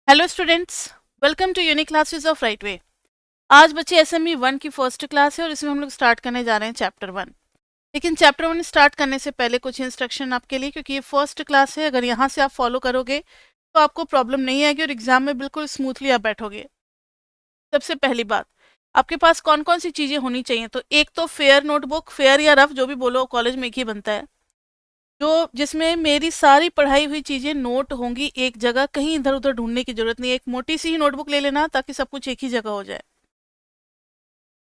Hello students, welcome to unique classes of right way. आज बच्चे SME 1 की first class है और इसमें हम लोग स्टार्ट करने जा रहे हैं चैप्टर 1। लेकिन चैप्टर 1 स्टार्ट करने से पहले कुछ इंस्ट्रक्शन आपके लिए, क्योंकि ये फर्स्ट क्लास है। अगर यहाँ से आप फॉलो करोगे तो आपको प्रॉब्लम नहीं आएगी और एग्जाम में बिल्कुल स्मूथली आप बैठोगे। सबसे पहली बात, आपके पास कौन कौन सी चीज़ें होनी चाहिए? तो एक तो फेयर नोटबुक, फेयर या रफ जो भी बोलो, कॉलेज में एक ही बनता है, जो जिसमें मेरी सारी पढ़ाई हुई चीज़ें नोट होंगी एक जगह, कहीं इधर उधर ढूंढने की जरूरत नहीं है। एक मोटी सी ही नोटबुक ले लेना ताकि सब कुछ एक ही जगह हो जाए।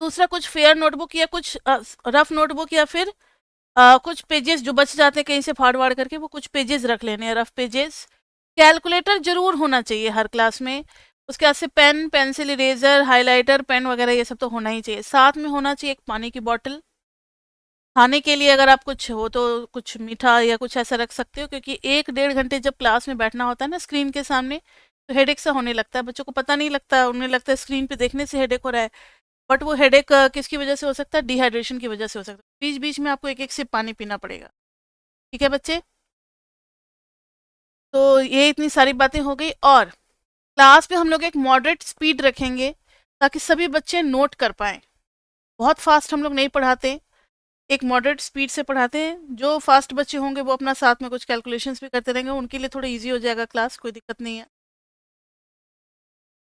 दूसरा, कुछ फेयर नोटबुक या कुछ रफ नोटबुक, या फिर कुछ पेजेस जो बच जाते हैं कहीं से फाड़ वाड़ करके, वो कुछ पेजेस रख लेने हैं, रफ पेजेस। कैलकुलेटर जरूर होना चाहिए हर क्लास में। उसके बाद से pen, pencil, eraser, highlighter, pen वगैरह ये सब तो होना ही चाहिए। साथ में होना चाहिए एक पानी की बॉटल। खाने के लिए अगर आप कुछ हो तो कुछ मीठा या कुछ ऐसा रख सकते हो, क्योंकि 1-1.5 घंटे जब क्लास में बैठना होता है ना स्क्रीन के सामने, तो हेडेक सा होने लगता है। बच्चों को पता नहीं लगता, उन्हें लगता है स्क्रीन पे देखने से हेडेक हो रहा है, बट वो हेडेक किसकी वजह से हो सकता है? डिहाइड्रेशन की वजह से हो सकता है। बीच बीच में आपको एक एक सिप पानी पीना पड़ेगा। ठीक है बच्चे? तो ये इतनी सारी बातें हो गई। और क्लास में हम लोग एक मॉडरेट स्पीड रखेंगे ताकि सभी बच्चे नोट कर पाएं। बहुत फास्ट हम लोग नहीं पढ़ाते, एक मॉडरेट स्पीड से पढ़ाते हैं। जो फास्ट बच्चे होंगे वो अपना साथ में कुछ कैलकुलेशंस भी करते रहेंगे, उनके लिए थोड़ा इजी हो जाएगा क्लास, कोई दिक्कत नहीं है।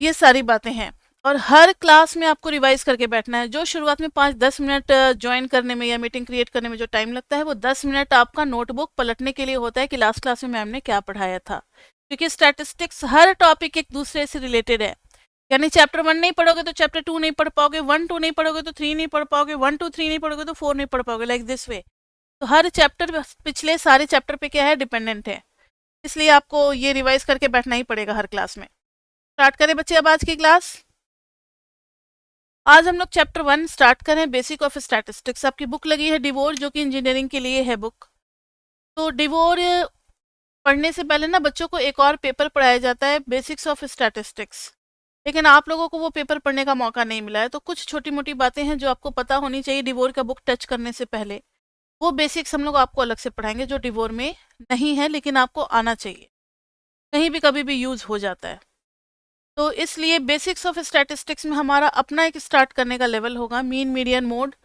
ये सारी बातें हैं। और हर क्लास में आपको रिवाइज करके बैठना है। जो शुरुआत में 5-10 मिनट ज्वाइन करने में या मीटिंग क्रिएट करने में जो टाइम लगता है, वो 10 मिनट आपका नोटबुक पलटने के लिए होता है कि लास्ट क्लास में मैम ने क्या पढ़ाया था। क्योंकि स्टैटिस्टिक्स हर टॉपिक एक दूसरे से रिलेटेड है। यानी चैप्टर 1 नहीं पढ़ोगे तो चैप्टर 2 नहीं पढ़ पाओगे, 1-2 नहीं पढ़ोगे तो 3 नहीं पढ़ पाओगे, 1-2-3 नहीं पढ़ोगे तो 4 नहीं पढ़ पाओगे, लाइक दिस वे। तो हर चैप्टर पिछले सारे चैप्टर पे क्या है? डिपेंडेंट है। इसलिए आपको ये रिवाइज करके बैठना ही पड़ेगा हर क्लास में। स्टार्ट करें बच्चे अब आज की क्लास। आज हम लोग चैप्टर 1 स्टार्ट करें, बेसिक ऑफ स्टैटिस्टिक्स। आपकी बुक लगी है डिवोर, जो कि इंजीनियरिंग के लिए है बुक। तो डिवोर पढ़ने से पहले ना बच्चों को एक और पेपर पढ़ाया जाता है, बेसिक्स ऑफ स्टैटिस्टिक्स। लेकिन आप लोगों को वो पेपर पढ़ने का मौका नहीं मिला है, तो कुछ छोटी मोटी बातें हैं जो आपको पता होनी चाहिए डिवोर का बुक टच करने से पहले। वो बेसिक्स हम लोग आपको अलग से पढ़ाएंगे जो डिवोर में नहीं है, लेकिन आपको आना चाहिए, कहीं भी कभी भी यूज हो जाता है। तो इसलिए बेसिक्स ऑफ स्टैटिस्टिक्स में हमारा अपना एक स्टार्ट करने का लेवल होगा, mean median mode.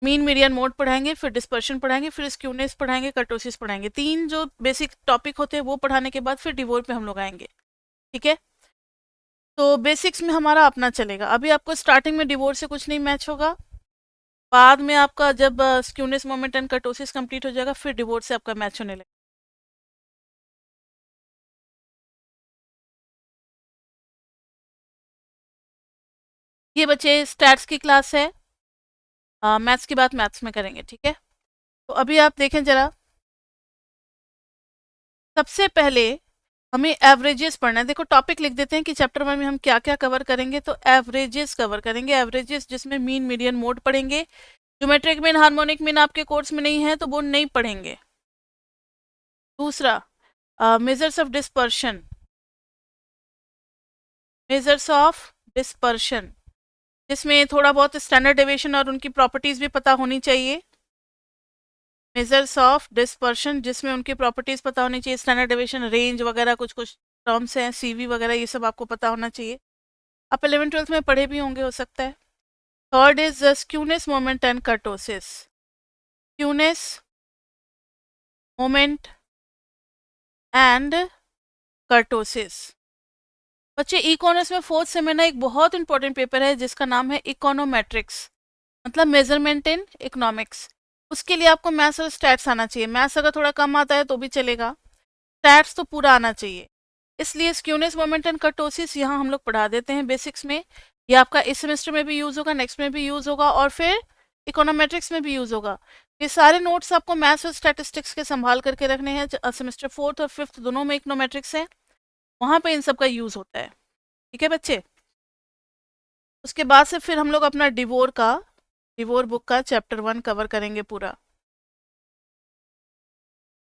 Mean median mode पढ़ाएंगे, फिर डिस्पर्शन पढ़ाएंगे, फिर स्क्यूनेस पढ़ाएंगे, कर्टोसिस पढ़ाएंगे। 3 जो बेसिक टॉपिक होते हैं वो पढ़ाने के बाद फिर डिवोर पे हम लोग आएंगे। ठीक है? तो बेसिक्स में हमारा अपना चलेगा। अभी आपको स्टार्टिंग में डिवोर से कुछ नहीं मैच होगा। बाद में आपका जब skewness moment and kurtosis complete हो जाएगा, फिर डिवोर से आपका मैच होने लगेगा। ये बच्चे स्टैट्स की क्लास है, मैथ्स की बात मैथ्स में करेंगे। ठीक है? तो अभी आप देखें जरा, सबसे पहले हमें एवरेजेस पढ़ना है। देखो टॉपिक लिख देते हैं कि चैप्टर 1 में हम क्या क्या कवर करेंगे। तो एवरेजेस कवर करेंगे, एवरेजेस जिसमें मीन मीडियन मोड पढ़ेंगे। ज्योमेट्रिक मीन, हार्मोनिक मीन आपके कोर्स में नहीं है तो वो नहीं पढ़ेंगे। दूसरा, measures of dispersion, measures of dispersion जिसमें थोड़ा बहुत स्टैंडर्ड डेविएशन और उनकी प्रॉपर्टीज भी पता होनी चाहिए। मेजर्स ऑफ डिस्पर्शन जिसमें उनकी प्रॉपर्टीज पता होनी चाहिए, स्टैंडर्ड डेविएशन, रेंज वगैरह, कुछ कुछ टर्म्स हैं, सीवी वगैरह, ये सब आपको पता होना चाहिए। आप 11th-12th में पढ़े भी होंगे, हो सकता है। Third is skewness moment and kurtosis. Skewness moment and kurtosis. बच्चे इकोनॉमिक्स में फोर्थ सेम में ना एक बहुत इंपॉर्टेंट पेपर है जिसका नाम है इकोनोमेट्रिक्स, मतलब मेजरमेंट इन इकोनॉमिक्स। उसके लिए आपको मैथ्स और स्टैट्स आना चाहिए। मैथ्स अगर थोड़ा कम आता है तो भी चलेगा, स्टैट्स तो पूरा आना चाहिए। इसलिए स्क्यूनेस मोमेंट एंड कर्टोसिस यहाँ हम लोग पढ़ा देते हैं बेसिक्स में। ये आपका इस सेमेस्टर में भी यूज होगा, नेक्स्ट में भी यूज होगा, और फिर इकोनोमेट्रिक्स में भी यूज होगा। ये सारे नोट्स आपको मैथ्स और स्टैटिस्टिक्स के संभाल करके रखने हैं। सेमेस्टर 4th और 5th दोनों में इकोनोमेट्रिक्स है, वहां पे इन सब का यूज होता है। ठीक है बच्चे? उसके बाद से फिर हम लोग अपना डिवोर बुक का चैप्टर 1 कवर करेंगे पूरा।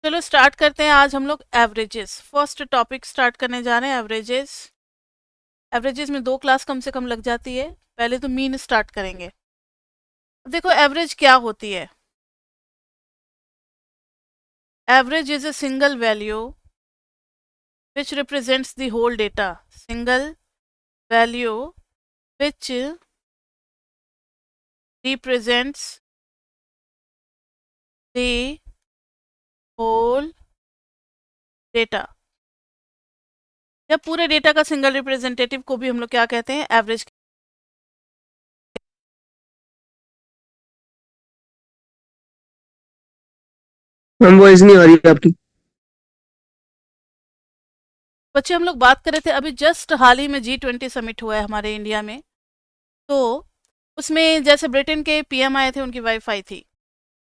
चलो स्टार्ट करते हैं। आज हम लोग एवरेजेस फर्स्ट टॉपिक स्टार्ट करने जा रहे हैं, एवरेजेस। एवरेजेस में 2 क्लास कम से कम लग जाती है। पहले तो मीन स्टार्ट करेंगे। देखो एवरेज क्या होती है। Average is a single value which represents the whole data. Single value which represents the whole data. या पूरे डेटा का सिंगल रिप्रेजेंटेटिव को भी हम लोग क्या कहते हैं, एवरेज। हम वॉइस नहीं आ रही है आपकी। बच्चे हम लोग बात कर रहे थे अभी जस्ट हाल ही में G20 समिट हुआ है हमारे इंडिया में, तो उसमें जैसे ब्रिटेन के पीएम आए थे, उनकी वाइफ आई थी।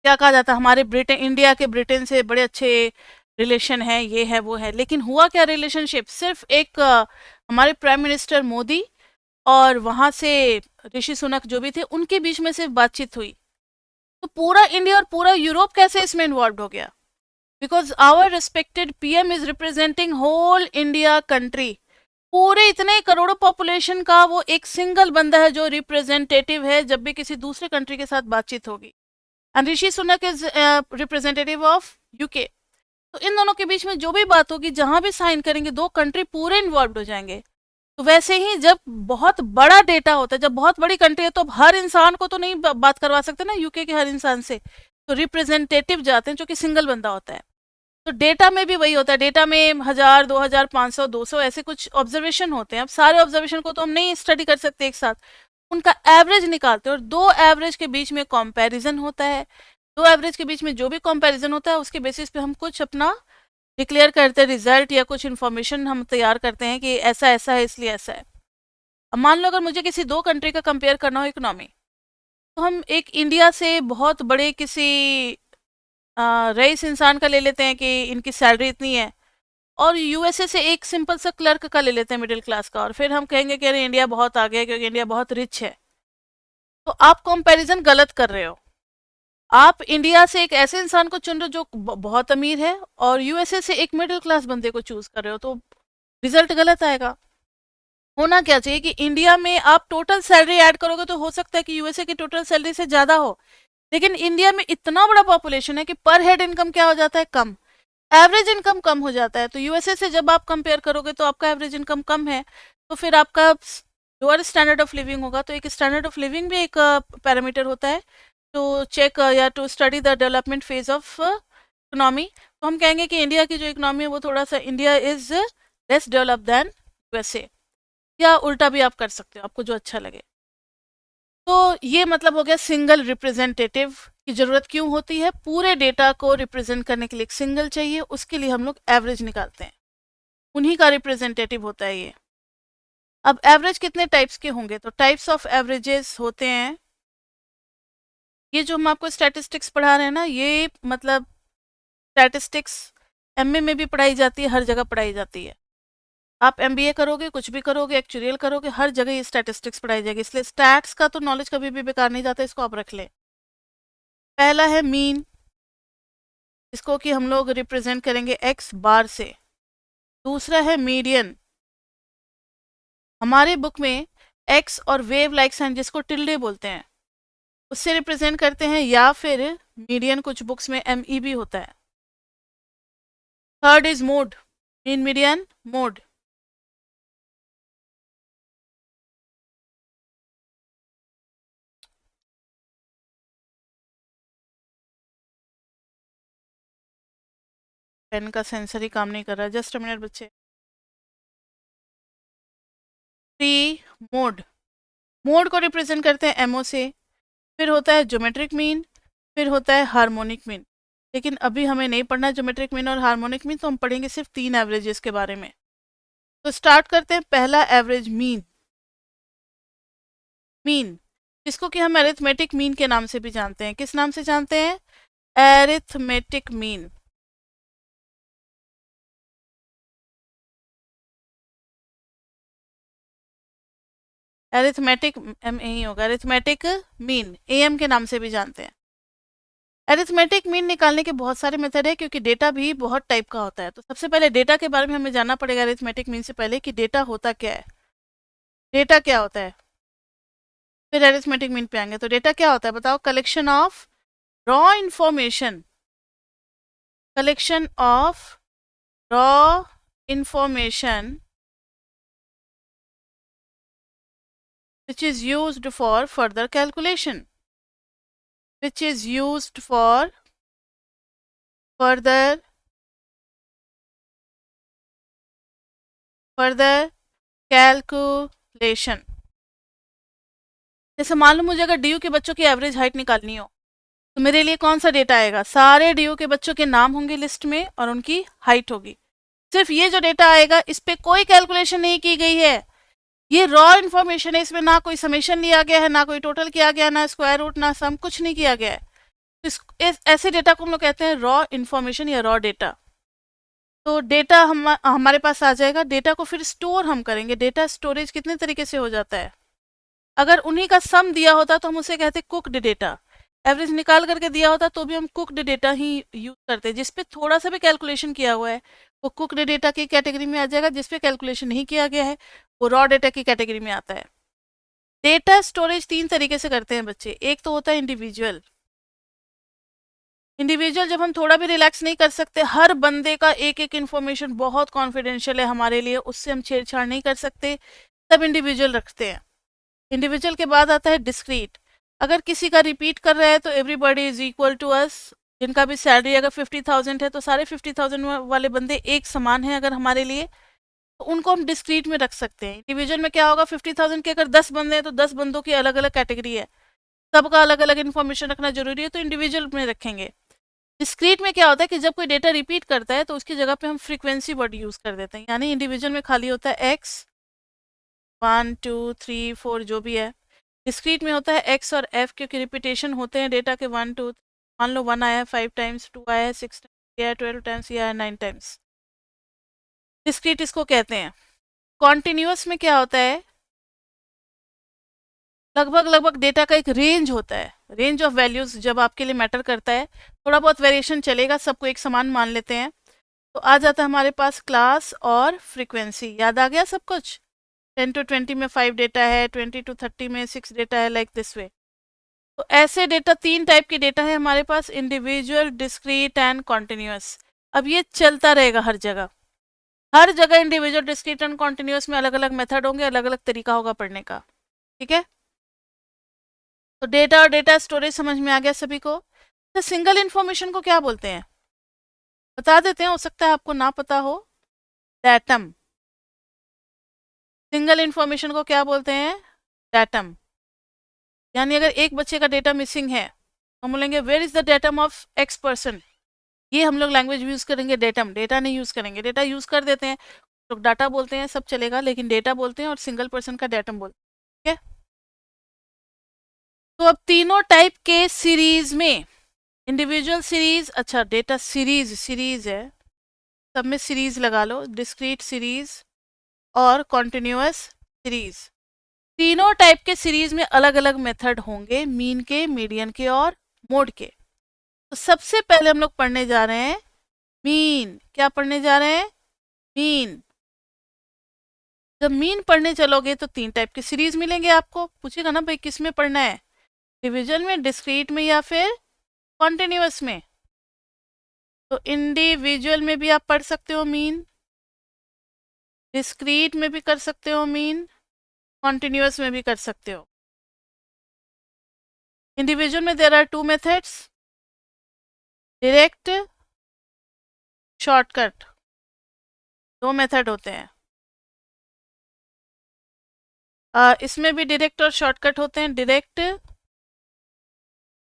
क्या कहा जाता है, हमारे ब्रिटेन, इंडिया के ब्रिटेन से बड़े अच्छे रिलेशन है, ये है वो है, लेकिन हुआ क्या रिलेशनशिप, सिर्फ एक हमारे प्राइम मिनिस्टर मोदी और वहाँ से ऋषि सुनक जो भी थे उनके बीच में सिर्फ बातचीत हुई। तो पूरा इंडिया और पूरा यूरोप कैसे इसमें इन्वॉल्व हो गया? Because our respected PM is representing whole India country. पूरे इतने करोड़ों पॉपुलेशन का वो एक सिंगल बंदा है जो रिप्रेजेंटेटिव है जब भी किसी दूसरे कंट्री के साथ बातचीत होगी। And Rishi Sunak is representative of UK. तो इन दोनों के बीच में जो भी बात होगी, जहां भी साइन करेंगे, दो कंट्री पूरे इन्वॉल्व हो जाएंगे। तो वैसे ही जब बहुत बड़ा डेटा होता है, जब बहुत बड़ी कंट्री है, तो अब हर इंसान को तो नहीं बात करवा सकते ना यूके के हर इंसान से, तो रिप्रेजेंटेटिव जाते हैं जो कि सिंगल बंदा होता है। तो डेटा में भी वही होता है, डेटा में 1000, 2000, 500, 200 ऐसे कुछ ऑब्जर्वेशन होते हैं। अब सारे ऑब्जर्वेशन को तो हम नहीं स्टडी कर सकते एक साथ, उनका एवरेज निकालते हैं और दो एवरेज के बीच में कंपैरिजन होता है। दो एवरेज के बीच में जो भी कंपैरिजन होता है उसके बेसिस पे हम कुछ अपना डिक्लेयर करते हैं रिजल्ट, या कुछ इन्फॉर्मेशन हम तैयार करते हैं कि ऐसा ऐसा है इसलिए ऐसा है। अब मान लो अगर मुझे किसी दो कंट्री का कंपेयर करना हो इकोनॉमी, तो हम एक इंडिया से बहुत बड़े किसी रईस इंसान का ले लेते हैं कि इनकी सैलरी इतनी है, और यूएसए से एक सिंपल सा क्लर्क का ले लेते हैं मिडिल क्लास का, और फिर हम कहेंगे कि अरे इंडिया बहुत आगे है क्योंकि इंडिया बहुत रिच है। तो आप कंपैरिजन गलत कर रहे हो। आप इंडिया से एक ऐसे इंसान को चुन रहे हो जो बहुत अमीर है, और यूएसए से एक मिडिल क्लास बंदे को चूज कर रहे हो, तो रिजल्ट गलत आएगा। होना क्या चाहिए कि इंडिया में आप टोटल सैलरी ऐड करोगे तो हो सकता है कि यूएसए की टोटल सैलरी से ज्यादा हो, लेकिन इंडिया में इतना बड़ा पॉपुलेशन है कि पर हेड इनकम क्या हो जाता है, कम, एवरेज इनकम कम हो जाता है। तो यूएसए से जब आप कंपेयर करोगे तो आपका एवरेज इनकम कम है, तो फिर आपका लोअर स्टैंडर्ड ऑफ लिविंग होगा। तो एक स्टैंडर्ड ऑफ लिविंग भी एक पैरामीटर होता है टू चेक या to study the development phase of economy. तो हम कहेंगे कि इंडिया की जो इकोनॉमी है वो थोड़ा सा, India is less develop than USA, या उल्टा भी आप कर सकते हो, आपको जो अच्छा लगे। तो ये मतलब हो गया सिंगल रिप्रेजेंटेटिव की जरूरत क्यों होती है, पूरे डेटा को रिप्रेजेंट करने के लिए एक सिंगल चाहिए, उसके लिए हम लोग एवरेज निकालते हैं, उन्हीं का रिप्रेजेंटेटिव होता है ये। अब एवरेज कितने टाइप्स के होंगे, तो टाइप्स ऑफ एवरेजेस होते हैं, ये जो हम आपको स्टैटिस्टिक्स पढ़ा रहे हैं ना, ये मतलब स्टैटिस्टिक्स एमए में भी पढ़ाई जाती है, हर जगह पढ़ाई जाती है। आप एमबीए करोगे, कुछ भी करोगे, एक्चुरियल करोगे, हर जगह ये स्टैटिस्टिक्स पढ़ाई जाएगी, इसलिए स्टैट्स का तो नॉलेज कभी भी बेकार नहीं जाता, इसको आप रख लें। पहला है मीन, इसको कि हम लोग रिप्रेजेंट करेंगे एक्स बार से। दूसरा है मीडियन, हमारे बुक में एक्स और वेव लाइक साइन जिसको टिल्डे बोलते हैं उससे रिप्रेजेंट करते हैं, या फिर मीडियन कुछ बुक्स में एमई भी होता है। Third is mode, mean median mode. Pen का सेंसर ही काम नहीं कर रहा, जस्ट अ मिनट बच्चे। थ्री मोड, मोड को रिप्रेजेंट करते हैं एमओ से। फिर होता है ज्योमेट्रिक मीन, फिर होता है हार्मोनिक मीन। लेकिन अभी हमें नहीं पढ़ना ज्योमेट्रिक मीन और हार्मोनिक मीन, तो हम पढ़ेंगे सिर्फ तीन एवरेजेस के बारे में। तो स्टार्ट करते हैं, पहला एवरेज मीन। मीन जिसको कि हम एरिथमेटिक मीन के नाम से भी जानते हैं, किस नाम से जानते हैं, एरिथमेटिक मीन। एरिथमेटिक एम ही होगा, एरिथमेटिक मीन एएम के नाम से भी जानते हैं। एरिथमेटिक मीन निकालने के बहुत सारे मेथड है, क्योंकि डेटा भी बहुत टाइप का होता है। तो सबसे पहले डेटा के बारे में हमें जानना पड़ेगा एरिथमेटिक मीन से पहले, कि डेटा होता क्या है, डेटा क्या होता है, फिर एरिथमेटिक मीन पे आएंगे। तो डेटा क्या होता है बताओ, collection of raw information, collection of raw information which is used for further calculation, which is used for further calculation. जैसे मान लो मुझे अगर डीयू के बच्चों की एवरेज हाइट निकालनी हो तो मेरे लिए कौन सा डेटा आएगा? सारे डीयू के बच्चों के नाम होंगे लिस्ट में और उनकी हाइट होगी। सिर्फ ये जो डेटा आएगा इस पे कोई कैलकुलेशन नहीं की गई है, ये रॉ इन्फॉर्मेशन है, इसमें ना कोई समेशन लिया गया है, ना कोई टोटल किया गया, ना स्क्वायर रूट, ना सम, कुछ नहीं किया गया है। ऐसे डेटा को हम लोग कहते हैं रॉ इन्फॉर्मेशन या रॉ डेटा। तो डेटा हमारे पास आ जाएगा, डेटा को फिर स्टोर हम करेंगे। डेटा स्टोरेज कितने तरीके से हो जाता है? अगर उन्हीं का सम दिया होता तो हम उसे कहते कुक्ड डेटा, एवरेज निकाल करके दिया होता तो भी हम कुक्ड डेटा ही यूज करते। जिसपे थोड़ा सा भी कैलकुलेशन किया हुआ है वो कुक्ड डेटा की कैटेगरी में आ जाएगा, जिसपे कैलकुलेशन नहीं किया गया है वो रॉ डेटा की कैटेगरी में आता है। डेटा स्टोरेज 3 तरीके से करते हैं बच्चे। एक तो होता है इंडिविजुअल। इंडिविजुअल जब हम थोड़ा भी रिलैक्स नहीं कर सकते, हर बंदे का एक एक इन्फॉर्मेशन बहुत कॉन्फिडेंशियल है हमारे लिए, उससे हम छेड़छाड़ नहीं कर सकते, तब इंडिविजुअल रखते हैं। इंडिविजुअल के बाद आता है डिस्क्रीट। अगर किसी का रिपीट कर रहा है तो everybody is equal to us. जिनका भी सैलरी अगर 50,000 है तो सारे 50,000 वाले बंदे एक समान हैं अगर हमारे लिए, तो उनको हम डिस्क्रीट में रख सकते हैं। इंडिविजुअल में क्या होगा, 50,000 के अगर 10 बंदे हैं तो 10 बंदों की अलग अलग कैटेगरी है, सबका अलग अलग इन्फॉर्मेशन रखना जरूरी है, तो इंडिविजुअल में रखेंगे। डिस्क्रीट में क्या होता है कि जब कोई डेटा रिपीट करता है तो उसकी जगह पे हम फ्रीक्वेंसी वर्ड यूज कर देते हैं। यानी इंडिविजुअल में खाली होता है एक्स, 1 2 3 4 जो भी है। डिस्क्रीट में होता है एक्स और एफ, क्योंकि रिपीटेशन होते हैं डेटा के 1 2। मान लो 1 आया है 5 टाइम्स, 2 आया है 6 टाइम्स, 12 टाइम्स, या 9 टाइम्स। डिस्क्रीट इसको कहते हैं। कॉन्टिन्यूअस में क्या होता है, लगभग डेटा का एक रेंज होता है, रेंज ऑफ वैल्यूज जब आपके लिए मैटर करता है, थोड़ा बहुत वेरिएशन चलेगा, सबको एक समान मान लेते हैं। तो आ जाता है हमारे पास क्लास और फ्रीक्वेंसी। याद आ गया सब कुछ? 10 to 20 में 5 डेटा है, 20 to 30 में 6 डेटा है, लाइक दिस वे। तो ऐसे डेटा 3 टाइप के डेटा है हमारे पास, इंडिविजुअल, डिस्क्रीट एंड कॉन्टिन्यूअस। अब ये चलता रहेगा हर जगह, हर जगह इंडिविजुअल, डिस्क्रीट एंड कॉन्टिन्यूअस में अलग अलग मेथड होंगे, अलग अलग तरीका होगा पढ़ने का। ठीक है, तो डेटा और डेटा स्टोरेज समझ में आ गया सभी को। तो सिंगल इंफॉर्मेशन को क्या बोलते हैं बता देते हैं, हो सकता है आपको ना पता हो। डेटम। सिंगल इंफॉर्मेशन को क्या बोलते हैं? डेटम। यानी अगर एक बच्चे का डेटा मिसिंग है, हम बोलेंगे where is the datum of X person. ये हम लोग लैंग्वेज यूज करेंगे डेटम, डेटा नहीं यूज करेंगे। डेटा यूज कर देते हैं, लोग डाटा बोलते हैं, सब चलेगा, लेकिन डेटा बोलते हैं और सिंगल पर्सन का डेटम बोलते हैं। ठीक है, तो अब तीनों टाइप के सीरीज में, इंडिविजुअल सीरीज, अच्छा डेटा सीरीज, सीरीज है, सब में सीरीज लगा लो, डिस्क्रीट सीरीज और कॉन्टिन्यूअस सीरीज। तीनों टाइप के सीरीज में अलग अलग मेथड होंगे, मीन के, मीडियन के और मोड के। तो सबसे पहले हम लोग पढ़ने जा रहे हैं मीन। क्या पढ़ने जा रहे हैं? मीन। जब मीन पढ़ने चलोगे तो 3 टाइप के सीरीज मिलेंगे आपको। पूछेगा ना भाई किस में पढ़ना है, डिविजन में, डिस्क्रीट में, या फिर कॉन्टिन्यूअस में। तो इंडिविजुअल में भी आप पढ़ सकते हो मीन, डिस्क्रीट में भी कर सकते हो मीन, कॉन्टिन्यूअस में भी कर सकते हो। इंडिविजुअल में there are 2 methods, direct, shortcut. 2 method होते हैं। इसमें भी डायरेक्ट और शॉर्टकट होते हैं। डायरेक्ट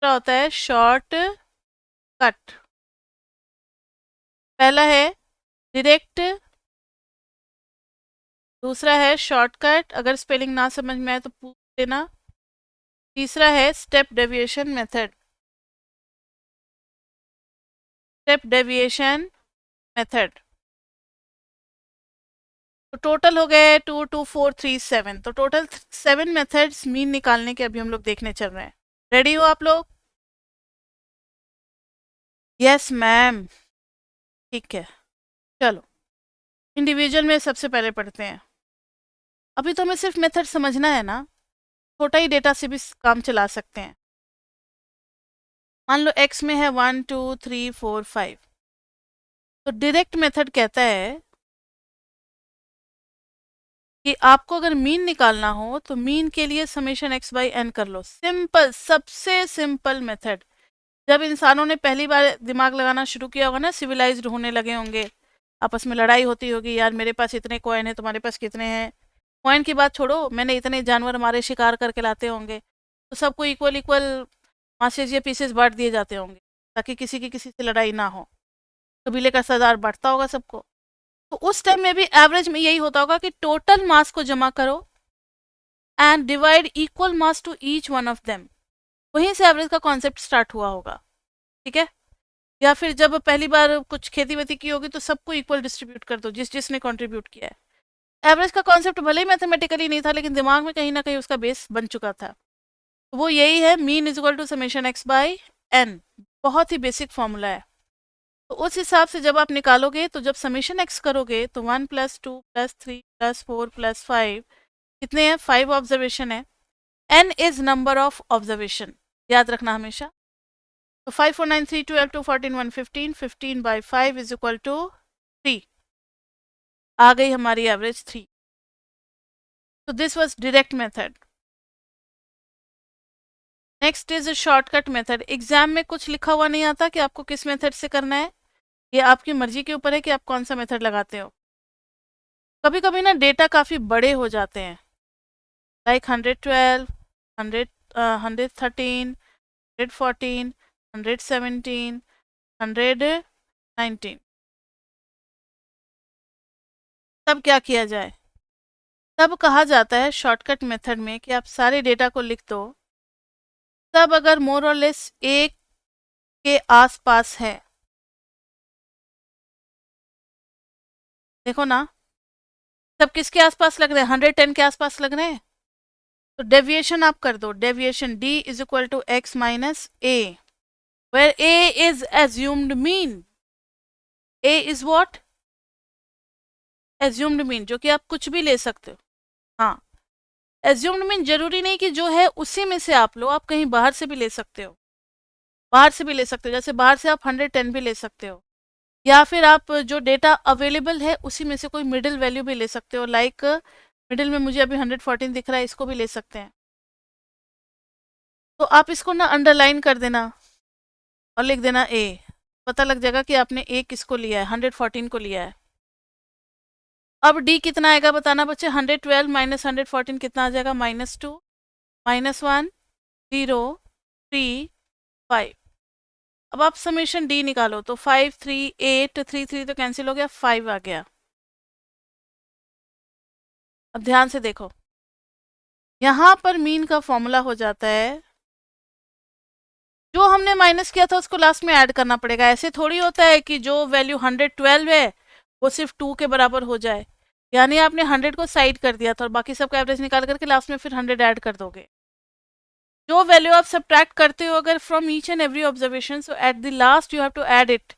होता है शॉर्ट कट। पहला है डायरेक्ट, दूसरा है शॉर्टकट, अगर स्पेलिंग ना समझ में आए तो पूछ लेना। तीसरा है step deviation method, step deviation method. तो टोटल हो गए 2 2 4 3 7, तो टोटल 7 मेथड्स मीन निकालने के अभी हम लोग देखने चल रहे हैं। रेडी हो आप लोग? यस मैम, ठीक है। चलो इंडिविजुअल में सबसे पहले पढ़ते हैं। अभी तो हमें सिर्फ मेथड समझना है ना, छोटा ही डेटा से भी काम चला सकते हैं। मान लो एक्स में है 1 2 3 4 5, तो डायरेक्ट मेथड कहता है कि आपको अगर मीन निकालना हो तो मीन के लिए समेशन x बाई एन कर लो। सिंपल, सबसे सिंपल मेथड। जब इंसानों ने पहली बार दिमाग लगाना शुरू किया होगा ना, सिविलाइज्ड होने लगे होंगे, आपस में लड़ाई होती होगी, यार मेरे पास इतने कॉइन है, तुम्हारे पास कितने हैं। कॉइन की बात छोड़ो, मैंने इतने जानवर हमारे शिकार करके लाते होंगे, तो सबको इक्वल इक्वल मासेज या पीसेस बांट दिए जाते होंगे ताकि किसी की किसी से लड़ाई ना हो। कबीले का सरदार बांटता होगा सबको। तो उस टाइम में भी एवरेज में यही होता होगा कि टोटल मास को जमा करो and divide equal mass to each one of them. वहीं से एवरेज का कॉन्सेप्ट स्टार्ट हुआ होगा। ठीक है। या फिर जब पहली बार कुछ खेती वेती की होगी तो सबको इक्वल डिस्ट्रीब्यूट कर दो जिसने कंट्रीब्यूट किया है। एवरेज का कॉन्सेप्ट भले ही मैथमेटिकली नहीं था, लेकिन दिमाग में कहीं ना कहीं उसका बेस बन चुका था। तो वो यही है, mean is equal to summation X by N. बहुत ही बेसिक फॉर्मूला है। तो उस हिसाब से जब आप निकालोगे तो जब समेशन एक्स करोगे तो 1 + 2 + 3 + 4 + 5 कितने हैं? 5 ऑब्जर्वेशन है। N is number of observation, याद रखना हमेशा। तो 5 4 9 3 12 2 14 1 15 15 बाई 5 इज इक्वल टू 3। आ गई हमारी एवरेज 3। तो this was direct method. Next is shortcut method. Exam में कुछ लिखा हुआ नहीं आता कि आपको किस मेथड से करना है। ये आपकी मर्जी के ऊपर है कि आप कौन सा मेथड लगाते हो। कभी कभी ना डेटा काफ़ी बड़े हो जाते हैं, लाइक 112, 113, 114, 117, 119। तब क्या किया जाए? तब कहा जाता है शॉर्टकट मेथड में कि आप सारे डेटा को लिख दो। तब अगर मोर और लेस एक के आसपास है, देखो ना, तब किसके आसपास लग रहे हैं? 110 के आसपास लग रहे हैं। तो डेविएशन आप कर दो। Deviation d is equal to X minus A, where a is assumed mean. a is what? Assumed mean, जो कि आप कुछ भी ले सकते हो। हाँ, एज्यूम्ड मीन जरूरी नहीं कि जो है उसी में से आप लो, आप कहीं बाहर से भी ले सकते हो। बाहर से भी ले सकते हो, जैसे बाहर से आप 110 भी ले सकते हो। या फिर आप जो डेटा अवेलेबल है उसी में से कोई मिडिल वैल्यू भी ले सकते हो, लाइक मिडिल में मुझे अभी 114 दिख रहा है, इसको भी ले सकते हैं। तो आप इसको ना अंडरलाइन कर देना और लिख देना ए। पता लग जाएगा कि आपने ए किसको लिया है, 114 को लिया है। अब डी कितना आएगा बताना बच्चे। 112 माइनस 114 कितना आ जाएगा? -2, -1, 0, 3, 5। अब आप समेशन डी निकालो तो 5 3 8 3 3 तो कैंसिल हो गया, 5 आ गया। अब ध्यान से देखो, यहाँ पर मीन का फॉर्मूला हो जाता है, जो हमने माइनस किया था उसको लास्ट में ऐड करना पड़ेगा। ऐसे थोड़ी होता है कि जो वैल्यू 112 है वो सिर्फ 2 के बराबर हो जाए। यानी आपने 100 को साइड कर दिया था और बाकी सबका एवरेज निकाल करके लास्ट में फिर 100 ऐड कर दोगे। जो वैल्यू आप सब्ट्रैक्ट करते हो अगर from each and every observation, so at the last you have to add it.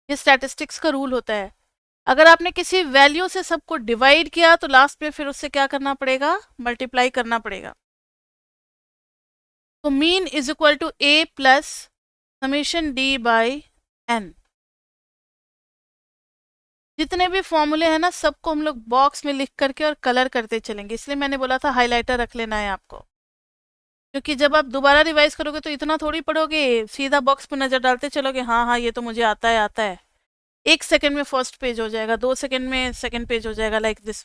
ये स्टैटिस्टिक्स का रूल होता है। अगर आपने किसी वैल्यू से सबको डिवाइड किया तो लास्ट में फिर उससे क्या करना पड़ेगा? मल्टीप्लाई करना पड़ेगा। तो mean is equal to A plus summation D by N. जितने भी फॉर्मूले हैं ना, सबको हम लोग बॉक्स में लिख करके और कलर करते चलेंगे। इसलिए मैंने बोला था हाइलाइटर रख लेना है आपको, क्योंकि जब आप दोबारा रिवाइज करोगे तो इतना थोड़ी पढ़ोगे, सीधा बॉक्स पर नजर डालते चलोगे, हाँ हाँ ये तो मुझे आता है आता है। 1 सेकंड में फर्स्ट पेज हो जाएगा, 2 सेकंड में सेकंड पेज हो जाएगा, लाइक दिस।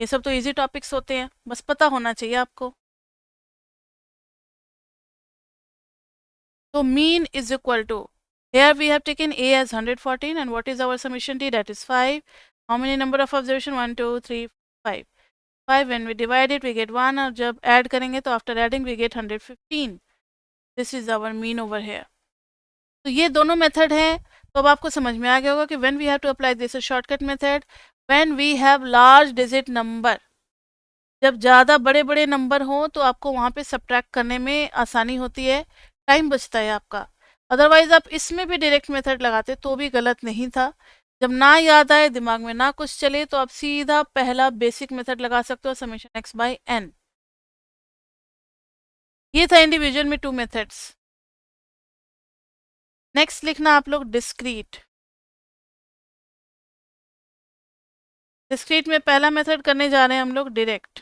ये सब तो इजी टॉपिक्स होते हैं, बस पता होना चाहिए आपको। तो mean is equal to, here we have taken a as 114 and what is our summation d? That is 5. How many number of observation? 1 2 3 5 5. When we divide it we get 1 और जब add करेंगे तो after adding we get 115. This is our mean over here. तो ये दोनों method हैं। तो अब आपको समझ में आ गया होगा कि when we have to apply this shortcut method when we have large digit number, जब ज़्यादा बड़े बड़े नंबर हों तो आपको वहाँ पे सब्ट्रैक्ट करने में आसानी होती है, टाइम बचता है आपका। अदरवाइज आप इसमें भी डायरेक्ट मेथड लगाते तो भी गलत नहीं था। जब ना याद आए, दिमाग में ना कुछ चले, तो आप सीधा पहला बेसिक मेथड लगा सकते हो, समेशन एक्स बाई एन। ये था इंडिविजुअल में 2 मेथड्स। नेक्स्ट लिखना आप लोग डिस्क्रीट। डिस्क्रीट में पहला मेथड करने जा रहे हैं हम लोग डायरेक्ट।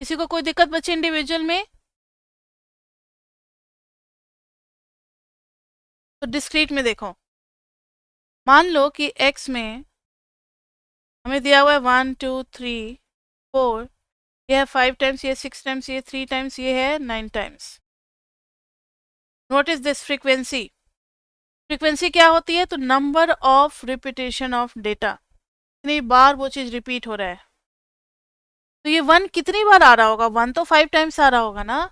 किसी को कोई दिक्कत बची इंडिविजुअल में? तो डिस्क्रीट में देखो, मान लो कि x में हमें दिया हुआ है 1 2 3 4, ये है 5 टाइम्स, ये 6 टाइम्स, ये 3 टाइम्स, ये है 9 times. Note is this frequency. Frequency क्या होती है? तो number of repetition of data, कितनी बार वो चीज रिपीट हो रहा है। तो ये 1 कितनी बार आ रहा होगा? 1 तो 5 टाइम्स आ रहा होगा ना।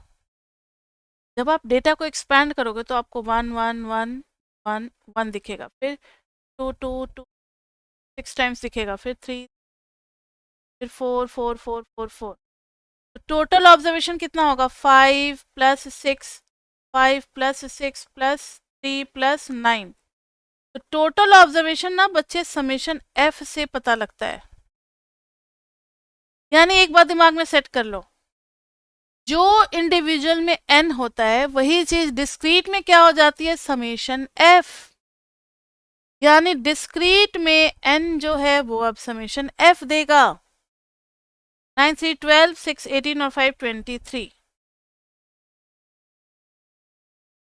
जब आप डेटा को एक्सपैंड करोगे तो आपको 1 1 1 1 1 दिखेगा, फिर 2 2 2 6 टाइम्स दिखेगा, फिर 3, फिर 4 4 4 4 4। तो टोटल ऑब्जर्वेशन कितना होगा? 5 प्लस 6, 5 प्लस 6 प्लस 3 प्लस 9। तो टोटल ऑब्जर्वेशन ना बच्चे समेशन एफ से पता लगता है। यानी एक बात दिमाग में सेट कर लो, जो इंडिविजुअल में एन होता है वही चीज डिस्क्रीट में क्या हो जाती है? Summation F. यानी डिस्क्रीट में एन जो है वो अब समेशन एफ देगा। 9 3 12 6 18 और 5 23।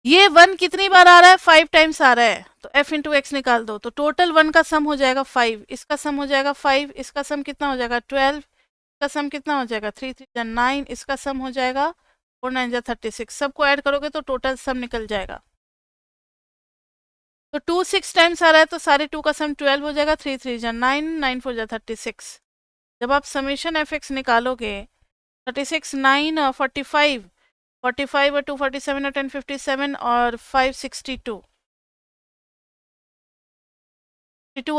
ये 1 कितनी बार आ रहा है? 5 टाइम्स आ रहा है, तो f इंटू एक्स निकाल दो, तो टोटल 1 का सम हो जाएगा 5, इसका सम हो जाएगा 5, इसका सम कितना हो जाएगा 12, इसका सम कितना हो जाएगा 3 3 9, इसका सम हो जाएगा 4 9 36। सबको ऐड करोगे तो टोटल सम निकल जाएगा। तो 2 6 टाइम्स आ रहा है तो सारे 2 का सम 12 हो जाएगा, 3 3 9 9 4 36। जब आप समेशन एफ एक्स निकालोगे 36 9 45, 45 और 2 47 और 10 57 और 5 62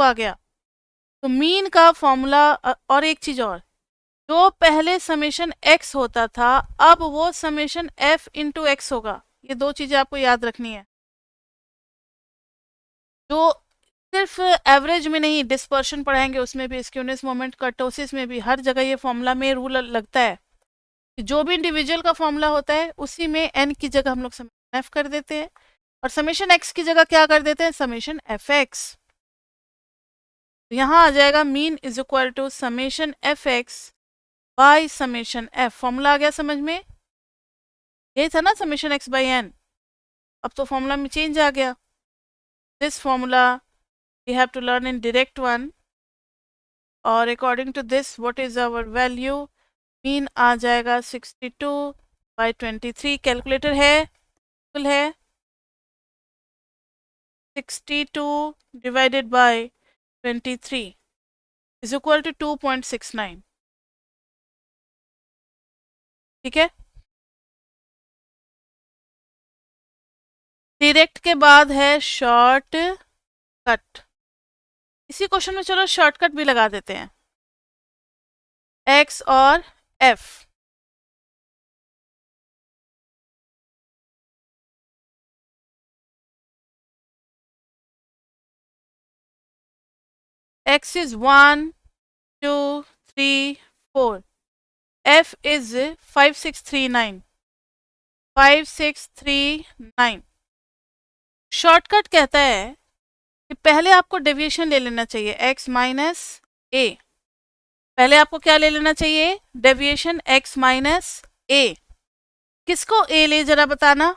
आ गया। तो मीन का फॉर्मूला, और एक चीज और, जो पहले समेशन एक्स होता था अब वो समेशन एफ इंटू एक्स होगा। ये दो चीजें आपको याद रखनी है। जो सिर्फ एवरेज में नहीं, डिस्पर्शन पढ़ाएंगे उसमें भी, स्क्यूनेस मोमेंट, कर्टोसिस में भी, हर जगह ये फॉर्मूला में रूल लगता है कि जो भी इंडिविजुअल का फॉर्मूला होता है उसी में एन की जगह हम लोग समेशन एफ कर देते हैं, और समेशन एक्स की जगह क्या कर देते हैं? Summation f x. तो यहाँ आ जाएगा mean is equal to summation f x by summation f. Formula आ गया समझ में? यही था ना समेशन एक्स बाई एन। अब तो फॉर्मूला में चेंज आ गया। This formula we have to learn in direct one, और according to this what is our value? Mean आ जाएगा 62 बाई 23। कैलकुलेटर है? फुल है। 62 divided by 23 is equal to 2.69। ठीक है। डायरेक्ट के बाद है शॉर्ट कट। इसी क्वेश्चन में चलो शॉर्टकट भी लगा देते हैं, एक्स और F. X is 1 2 3 4, F is 5639 5639। Shortcut कहता है कि पहले आपको डेविएशन ले लेना चाहिए x माइनस ए। पहले आपको क्या ले लेना चाहिए? डेविएशन x माइनस ए। किसको a ले जरा बताना?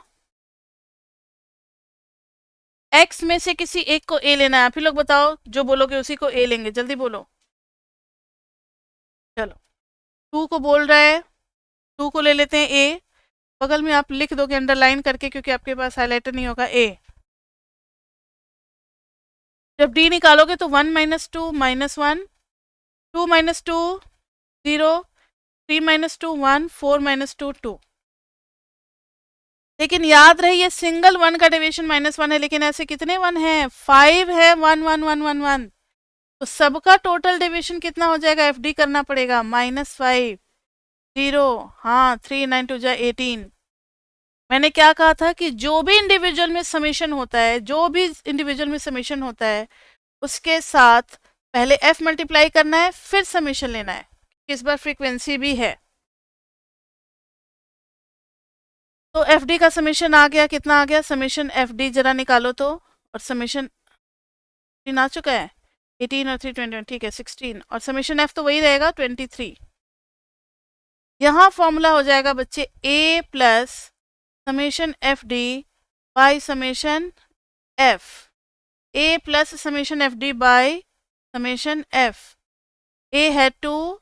x में से किसी एक को a लेना है। आप ही लोग बताओ, जो बोलोगे उसी को a लेंगे, जल्दी बोलो। चलो 2 को बोल रहा है, 2 को ले लेते हैं a। बगल में आप लिख दोगे अंडरलाइन करके, क्योंकि आपके पास हाईलाइटर नहीं होगा, a। जब d निकालोगे तो 1 minus 2 minus 1, 2 minus 2 0, 3 minus 2 1, 4 minus 2 2। लेकिन याद रहे ये सिंगल 1 का डेविएशन -1 है, लेकिन ऐसे कितने 1 हैं? 5 है। 1 1 1 1 1। तो सबका टोटल डेविएशन कितना हो जाएगा? एफ डी करना पड़ेगा, -5 0, हाँ 3 9 2 18। मैंने क्या कहा था कि जो भी इंडिविजुअल में समेशन होता है, जो भी इंडिविजुअल में समेशन होता है उसके साथ पहले f मल्टीप्लाई करना है, फिर समेशन लेना है। इस बार फ्रीक्वेंसी भी है। तो एफ डी का समेशन आ गया, कितना आ गया? समेशन एफ डी जरा निकालो तो, और समेशन आ चुका है 18 और 3 21, ठीक है 16, और समेशन एफ तो वही रहेगा 23। यहाँ फॉर्मूला हो जाएगा बच्चे a plus summation F D by summation f, a plus summation F D by summation f, a है 2,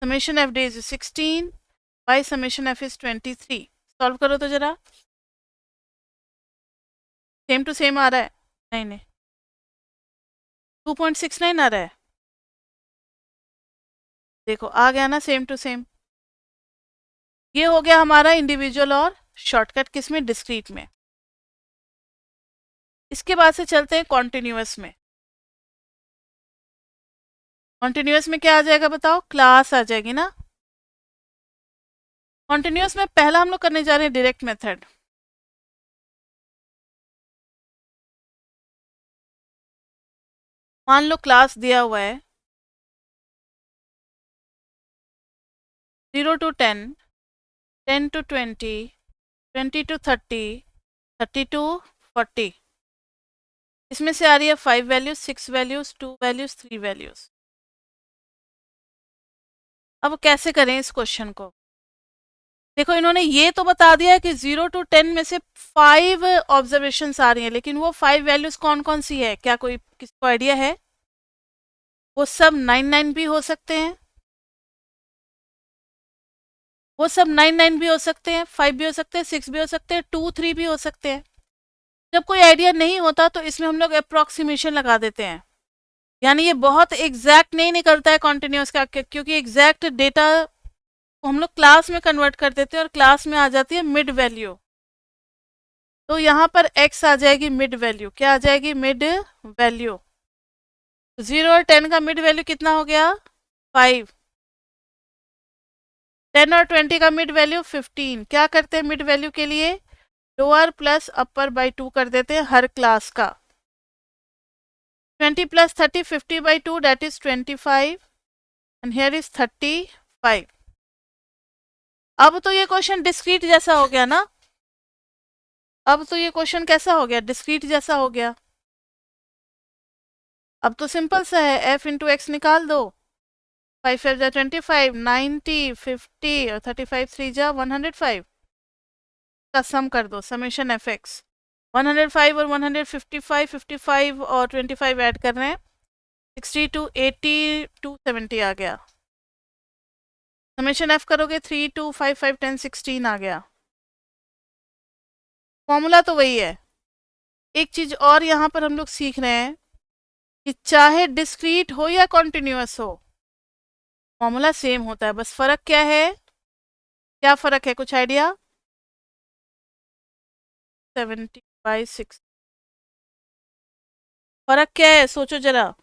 summation F D is 16 by summation f is 23। Solve करो तो जरा, सेम टू सेम आ रहा है, नहीं नहीं 2.69 आ रहा है, देखो आ गया ना सेम टू सेम। ये हो गया हमारा इंडिविजुअल और शॉर्टकट किस में, डिस्क्रीट में। इसके बाद से चलते हैं कॉन्टिन्यूअस में। कॉन्टिन्यूअस में क्या आ जाएगा बताओ, क्लास आ जाएगी ना। कॉन्टिन्यूअस में पहला हम लोग करने जा रहे हैं डायरेक्ट मेथड। मान लो क्लास दिया हुआ है 0 to 10, 10 to 20, 20 to 30, 30 to 40। इसमें से आ रही है 5 वैल्यूज, 6 वैल्यूज, 2 वैल्यूज, 3 वैल्यूज। अब कैसे करें इस क्वेश्चन को, देखो इन्होंने ये तो बता दिया है कि 0 to 10 में से 5 ऑब्जर्वेशन आ रही हैं, लेकिन वो 5 वैल्यूज कौन कौन सी है, क्या कोई किसको आइडिया है? वो सब 99 भी हो सकते हैं, वो सब 99 भी हो सकते हैं, 5 भी हो सकते हैं, 6 भी हो सकते हैं, 2 3 भी हो सकते हैं। जब कोई आइडिया नहीं होता तो इसमें हम लोग अप्रोक्सीमेशन लगा देते हैं, यानी ये बहुत एग्जैक्ट नहीं निकलता है कॉन्टिन्यूस का, क्योंकि एग्जैक्ट डेटा को हम लोग क्लास में कन्वर्ट कर देते हैं और क्लास में आ जाती है मिड वैल्यू। तो यहाँ पर x आ जाएगी मिड वैल्यू, क्या आ जाएगी, मिड वैल्यू। 0 और 10 का मिड वैल्यू कितना हो गया, 5। 10 और 20 का मिड वैल्यू 15। क्या करते हैं मिड वैल्यू के लिए, लोअर प्लस अपर बाई 2 कर देते हैं हर क्लास का। 20 plus 30, 50 by 2 that is 25, and here is 35। अब तो ये क्वेश्चन डिस्क्रीट जैसा हो गया ना, अब तो ये क्वेश्चन कैसा हो गया, डिस्क्रीट जैसा हो गया। अब तो सिंपल सा है, f इंटू एक्स निकाल दो, 5 5 जा 25, 90, 50 और 35 3 जा 105 का सम कर दो, समेशन एफ एक्स। 105 और 155, 55 और 25 ऐड कर रहे हैं, 62, 80, 270 आ गया। समेशन एफ करोगे 3 2 5 5 10 16 आ गया। फॉर्मूला तो वही है। एक चीज और यहाँ पर हम लोग सीख रहे हैं कि चाहे डिस्क्रीट हो या कॉन्टिन्यूअस हो, फॉर्मूला सेम होता है, बस फर्क क्या है, क्या फर्क है, कुछ आइडिया? 70/6 फर्क क्या है, सोचो जरा।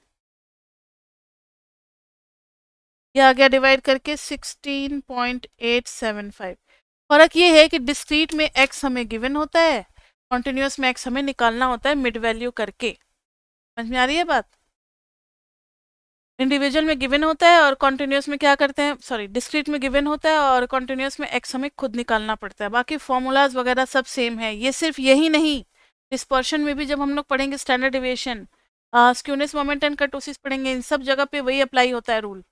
ये आ गया डिवाइड करके 16.875। फर्क ये है कि डिस्क्रीट में x हमें गिवन होता है, कॉन्टिन्यूअस में x हमें निकालना होता है मिड वैल्यू करके। समझ में आ रही है बात? इंडिविजुअल में गिवन होता है और कॉन्टिन्यूअस में क्या करते हैं, सॉरी डिस्क्रीट में गिवन होता है और कॉन्टिन्यूअस में x हमें खुद निकालना पड़ता है। बाकी फॉर्मूलाज वगैरह सब सेम है। ये सिर्फ यही नहीं, डिस्पर्शन में भी जब हम लोग पढ़ेंगे standard deviation, skewness moment and kurtosis पढ़ेंगे, इन सब जगह पे वही अप्लाई होता है रूल।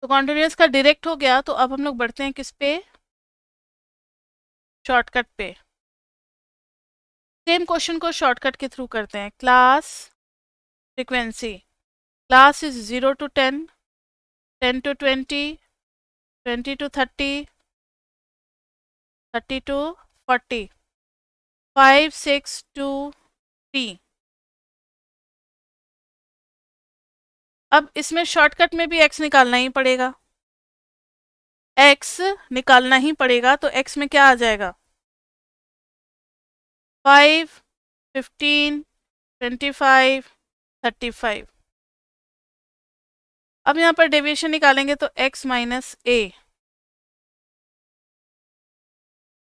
तो कॉन्टिन्यूअस का डायरेक्ट हो गया, तो अब हम लोग बढ़ते हैं किस पे, शॉर्टकट पे। सेम क्वेश्चन को शॉर्टकट के थ्रू करते हैं। Class frequency, class is 0 to 10, 10 to 20, 20 to 30, 30 to 40, 5 6 2 3। अब इसमें शॉर्टकट में भी x निकालना ही पड़ेगा, x निकालना ही पड़ेगा, तो x में क्या आ जाएगा, 5, 15, 25, 35। अब यहाँ पर डेविएशन निकालेंगे तो x माइनस ए,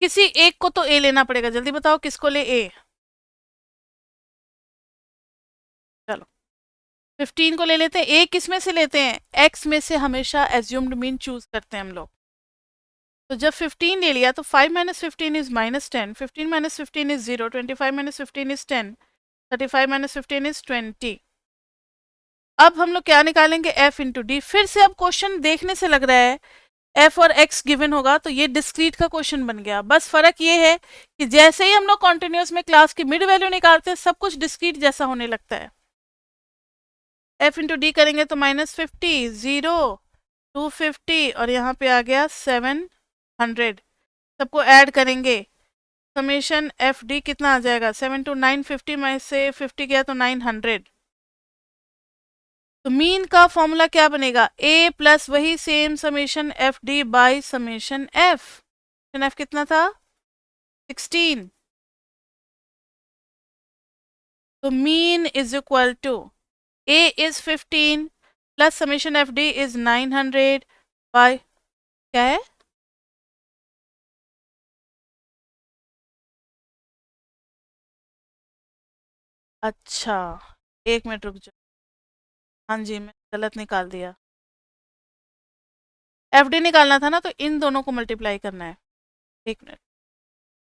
किसी एक को तो a लेना पड़ेगा, जल्दी बताओ किसको ले, a। चलो 15 को ले लेते हैं, a किस में से लेते हैं, x में से हमेशा एज्यूम्ड मीन चूज करते हैं हम लोग। तो जब 15 ले लिया तो 5 minus 15 is -10, 15 minus 15 is 0, 25 minus 15 is 10, 35 minus 15 is 20। अब हम लोग क्या निकालेंगे, f इंटू डी। फिर से अब क्वेश्चन देखने से लग रहा है f और x गिवन होगा, तो ये डिस्क्रीट का क्वेश्चन बन गया। बस फर्क ये है कि जैसे ही हम लोग कॉन्टिन्यूस में क्लास की मिड वैल्यू निकालते हैं, सब कुछ डिस्क्रीट जैसा होने लगता है। f इंटू डी करेंगे तो -50, 0, 250 और यहाँ पे आ गया 700। सबको ऐड करेंगे, समेशन एफ डी कितना आ जाएगा, 7 to 9, 50 में से 50 गया तो 900। तो मीन का फॉर्मूला क्या बनेगा, a प्लस वही same summation F D by summation F. F कितना था, 16। तो mean is equal to a is 15 plus summation F D is 900 by क्या है, अच्छा एक मिनट रुक जाओ, हाँ जी मैं गलत निकाल दिया। एफ डी निकालना था ना, तो इन दोनों को मल्टीप्लाई करना है। एक मिनट,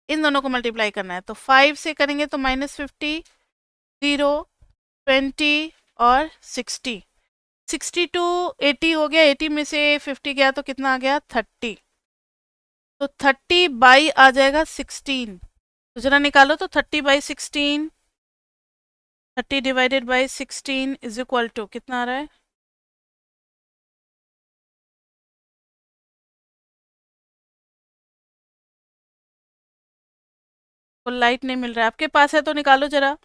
इन दोनों को मल्टीप्लाई करना है। तो 5 से करेंगे तो -50, 0, 20 और 60। 60 टू 80 हो गया, 80 में से 50 गया तो कितना आ गया, 30। तो 30 बाई आ जाएगा 16। तो जरा निकालो, तो 30 by 16, 30 divided by 16 is equal to कितना आ रहा है, तो लाइट नहीं मिल रहा है आपके पास है तो निकालो जरा।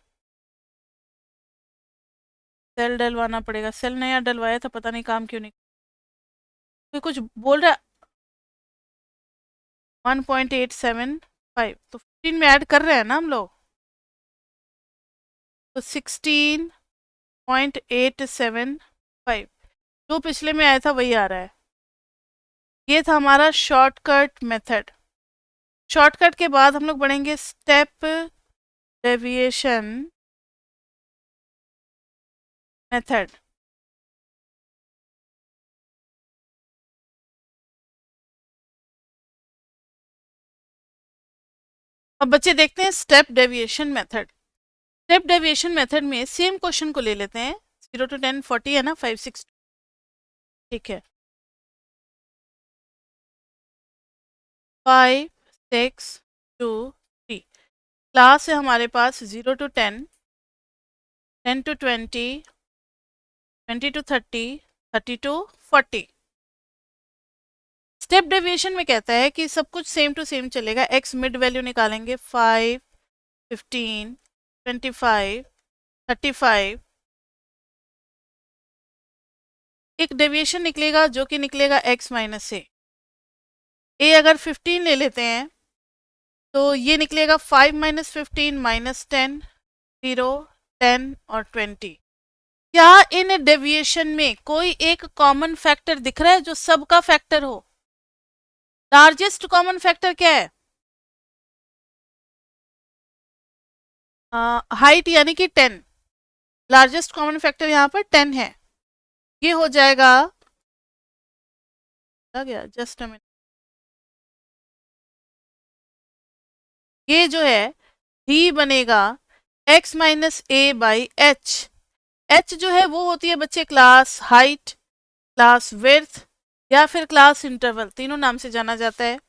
सेल डलवाना पड़ेगा, सेल नया डलवाया था, पता नहीं काम क्यों नहीं, कोई कुछ बोल रहा है। 1.875, तो 15 में ऐड कर रहे हैं ना हम लोग, तो 16.875 जो पिछले में आया था वही आ रहा है। ये था हमारा शॉर्टकट मेथड। शॉर्टकट के बाद हम लोग बढ़ेंगे स्टेप डेविएशन मेथड। अब बच्चे देखते हैं step deviation method. Step deviation method में सेम क्वेश्चन को ले लेते हैं, 0 to 10 40 है ना, 5 6, ठीक है, 5 6 2 3। क्लास है हमारे पास 0 to 10, 10 to 20, 20 to 30, 30 to 40। Step deviation में कहता है कि सब कुछ सेम टू सेम चलेगा। एक्स मिड वैल्यू निकालेंगे, 5, 15, 25, 35। एक डेविएशन निकलेगा जो कि निकलेगा x माइनस ए अगर 15 ले लेते हैं तो ये निकलेगा 5 माइनस 15 -10, 0, 10 और 20। क्या इन डेविएशन में कोई एक कॉमन फैक्टर दिख रहा है जो सबका फैक्टर हो? लार्जेस्ट कॉमन फैक्टर क्या है, हाइट यानी कि 10। लार्जेस्ट कॉमन फैक्टर यहाँ पर 10 है। ये हो जाएगा, आ गया जस्ट अ मिनट, ये जो है ही बनेगा x minus A by H. H जो है वो होती है बच्चे क्लास हाइट, क्लास विड्थ या फिर क्लास इंटरवल, तीनों नाम से जाना जाता है।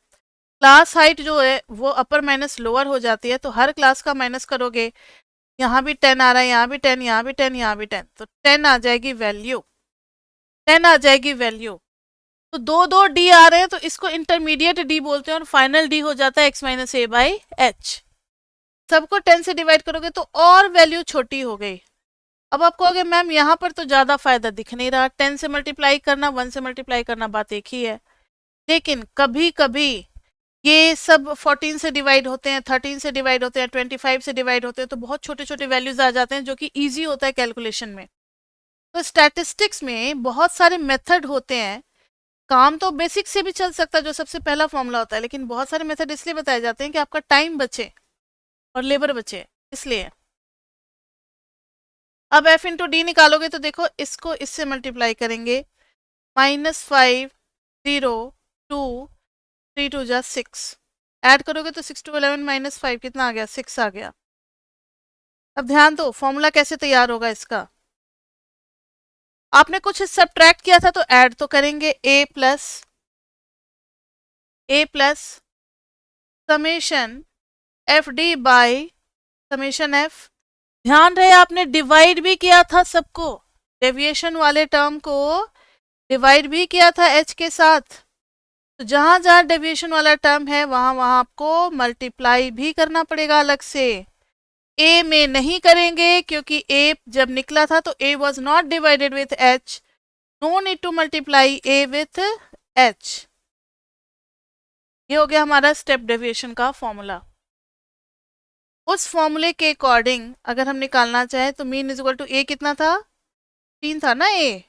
क्लास हाइट जो है वो अपर माइनस लोअर हो जाती है, तो हर क्लास का माइनस करोगे, यहाँ भी 10 आ रहा है, यहाँ भी 10, यहाँ भी 10, यहाँ भी 10, तो 10 आ जाएगी वैल्यू, 10 आ जाएगी वैल्यू। तो दो दो डी आ रहे हैं तो इसको इंटरमीडिएट डी बोलते हैं, और फाइनल डी हो जाता है x minus A by H. सबको 10 से डिवाइड करोगे तो और वैल्यू छोटी हो गई। अब आप कहोगे मैम यहाँ पर तो ज़्यादा फायदा दिख नहीं रहा, 10 से मल्टीप्लाई करना, 1 से मल्टीप्लाई करना बात एक ही है। लेकिन कभी कभी ये सब 14 से डिवाइड होते हैं, 13 से डिवाइड होते हैं, 25 से डिवाइड होते हैं, तो बहुत छोटे छोटे वैल्यूज आ जाते हैं जो कि ईजी होता है कैलकुलेशन में। तो स्टैटिस्टिक्स में बहुत सारे मेथड होते हैं, काम तो बेसिक से भी चल सकता है जो सबसे पहला फॉर्मूला होता है, लेकिन बहुत सारे मेथड इसलिए बताए जाते हैं कि आपका टाइम बचे और लेबर बचे, इसलिए। अब f इंटू डी निकालोगे तो देखो इसको इससे मल्टीप्लाई करेंगे, -5, 0, 2, 3 2 जा 6, ऐड करोगे तो 6 2 11 माइनस 5 कितना आ गया, 6 आ गया। अब ध्यान दो फॉर्मूला कैसे तैयार होगा इसका। आपने कुछ सब्ट्रैक्ट किया था तो ऐड तो करेंगे, a plus summation F D by summation f. ध्यान रहे आपने डिवाइड भी किया था सबको, डेविएशन वाले टर्म को डिवाइड भी किया था एच के साथ। तो जहां जहां डेविएशन वाला टर्म है वहां वहां आपको मल्टीप्लाई भी करना पड़ेगा अलग से। ए में नहीं करेंगे क्योंकि ए जब निकला था तो A was not divided with H, no need to multiply A with H. ये हो गया हमारा स्टेप डेविएशन का फॉर्मूला। उस फॉर्मूले के अकॉर्डिंग अगर हम निकालना चाहें तो मीन इज इक्वल टू ए कितना था, 3 था ना ए,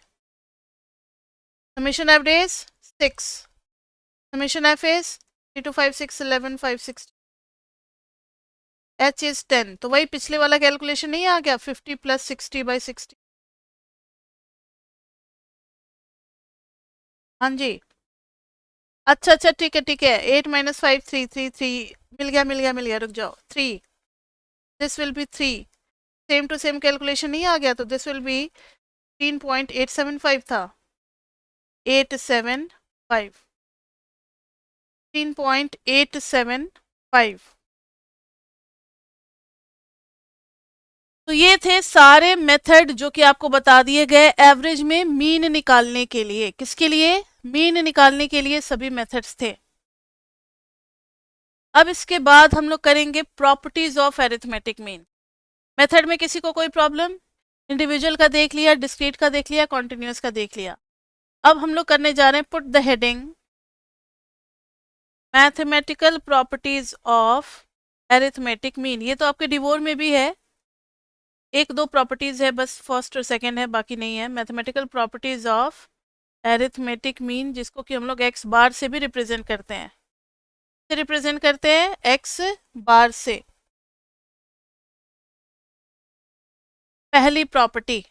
summation F days 6, summation f is 3 2 5 6 11 5 6, H is 10। तो वही पिछले वाला कैलकुलेशन नहीं आ गया, 50 प्लस 60 बाई 60। हाँ जी, अच्छा अच्छा ठीक है 8 माइनस 5 3 3 3, मिल गया रुक जाओ, 3, this will be 3, same to same calculation नहीं आ गया तो दिस विल बी 3.875 था, 875, 3.875। तो ये थे सारे मेथड जो कि आपको बता दिए गए एवरेज में मीन निकालने के लिए। किसके लिए, मीन निकालने के लिए सभी मेथड्स थे। अब इसके बाद हम लोग करेंगे properties of arithmetic mean. Method में किसी को कोई प्रॉब्लम, इंडिविजुअल का देख लिया, डिस्क्रीट का देख लिया, कॉन्टिन्यूस का देख लिया। अब हम लोग करने जा रहे हैं put the heading mathematical properties of arithmetic mean. ये तो आपके डिवोर में भी है, एक दो प्रॉपर्टीज है बस, फर्स्ट और सेकंड है, बाकी नहीं है। Mathematical properties of arithmetic mean, जिसको कि हम लोग एक्स बार से भी रिप्रेजेंट करते हैं, रिप्रेजेंट करते हैं एक्स बार से। पहली property,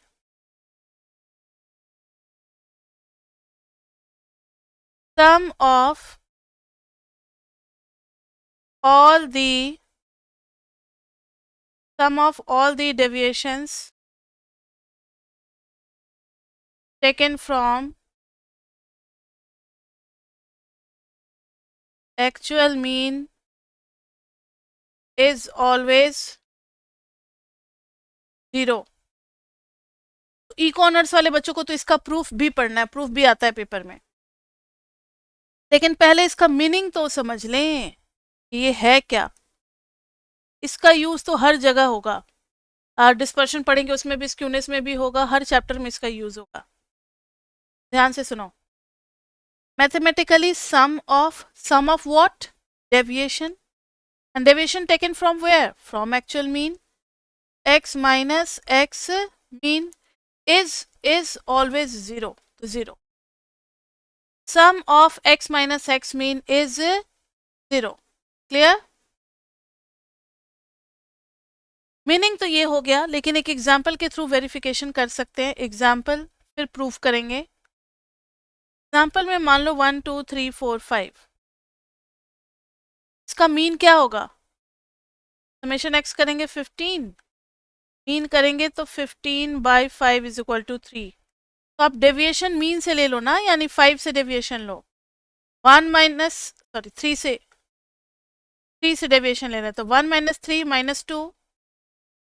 sum of all the deviations taken from actual mean is always 0। इकोनर्स वाले बच्चों को तो इसका प्रूफ भी पढ़ना है, प्रूफ भी आता है पेपर में, लेकिन पहले इसका मीनिंग तो समझ लें ये है क्या। इसका यूज तो हर जगह होगा, डिस्पर्शन पढ़ेंगे उसमें भी, स्क्यूनेस में भी होगा, हर चैप्टर में इसका यूज होगा। ध्यान से सुनो, mathematically sum of what, deviation, and deviation taken from where, from actual mean। x minus x mean is always 0, तो 0। sum of x minus x mean is 0। Clear, meaning तो ये हो गया, लेकिन एक एग्जाम्पल के थ्रू वेरिफिकेशन कर सकते हैं। एग्जाम्पल फिर प्रूफ करेंगे। एग्जाम्पल में मान लो 1 2 3 4 5, इसका मीन क्या होगा, समेशन x करेंगे 15, मीन करेंगे तो 15 बाई 5 इज इक्वल टू 3। तो आप डेविएशन मीन से ले लो ना, यानी 5 से डेविएशन लो, 3 से डेविएशन लेना है, तो 1 माइनस 3 माइनस 2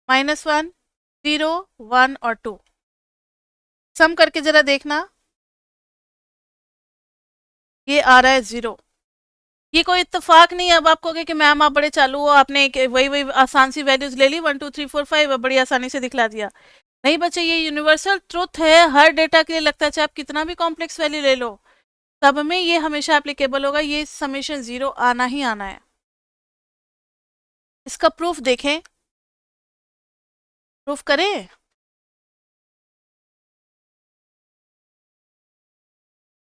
माइनस 1 0 1 और 2, सम करके जरा देखना, ये आ रहा है 0। ये कोई इत्तेफाक नहीं है। अब आप कहोगे कि मैम आप बड़े चालू हो, आपने वही आसान सी वैल्यूज ले ली 1 2 3 4 5, बड़ी आसानी से दिखला दिया। नहीं बच्चे, ये यूनिवर्सल ट्रुथ है, हर डेटा के लिए लगता है, चाहे आप कितना भी कॉम्प्लेक्स वैल्यू ले लो, सब में ये हमेशा एप्लीकेबल होगा, ये समेशन 0 आना ही आना है। इसका प्रूफ देखें, प्रूफ करें।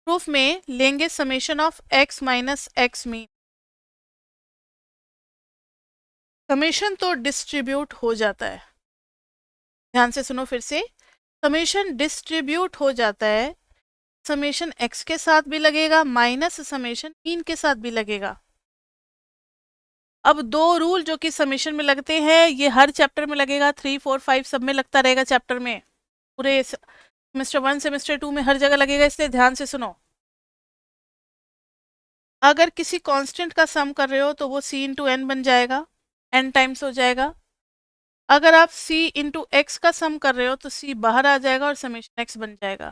प्रूफ में लेंगे summation of x minus x mean. Summation तो डिस्ट्रीब्यूट हो जाता है, ध्यान से सुनो फिर से, समेशन डिस्ट्रीब्यूट हो जाता है समेशन x के साथ भी लगेगा माइनस समेशन मीन के साथ भी लगेगा। अब दो रूल जो कि समेशन में लगते हैं ये हर चैप्टर में लगेगा, 3, 4, 5 सब में लगता रहेगा चैप्टर में, पूरे सेमेस्टर 1 सेमेस्टर 2 में हर जगह लगेगा, इसलिए ध्यान से सुनो। अगर किसी कांस्टेंट का सम कर रहे हो तो वो c इंटू एन बन जाएगा, n टाइम्स हो जाएगा। अगर आप c इंटू एक्स का सम कर रहे हो तो c बाहर आ जाएगा और समेशन x बन जाएगा।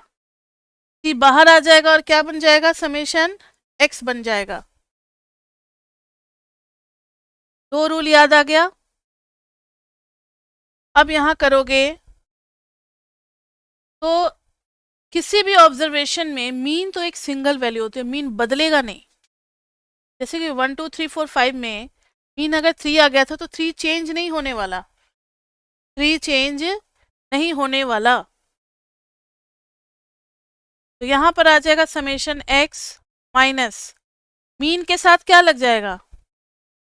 c बाहर आ जाएगा और क्या बन जाएगा, समेशन x बन जाएगा। दो रूल याद आ गया। अब यहां करोगे तो किसी भी ऑब्जर्वेशन में मीन तो एक सिंगल वैल्यू होती है, मीन बदलेगा नहीं। जैसे कि 1 2 3 4 5 में मीन अगर 3 आ गया था तो 3 चेंज नहीं होने वाला, 3 चेंज नहीं होने वाला। तो यहां पर आ जाएगा समेशन x माइनस मीन के साथ क्या लग जाएगा,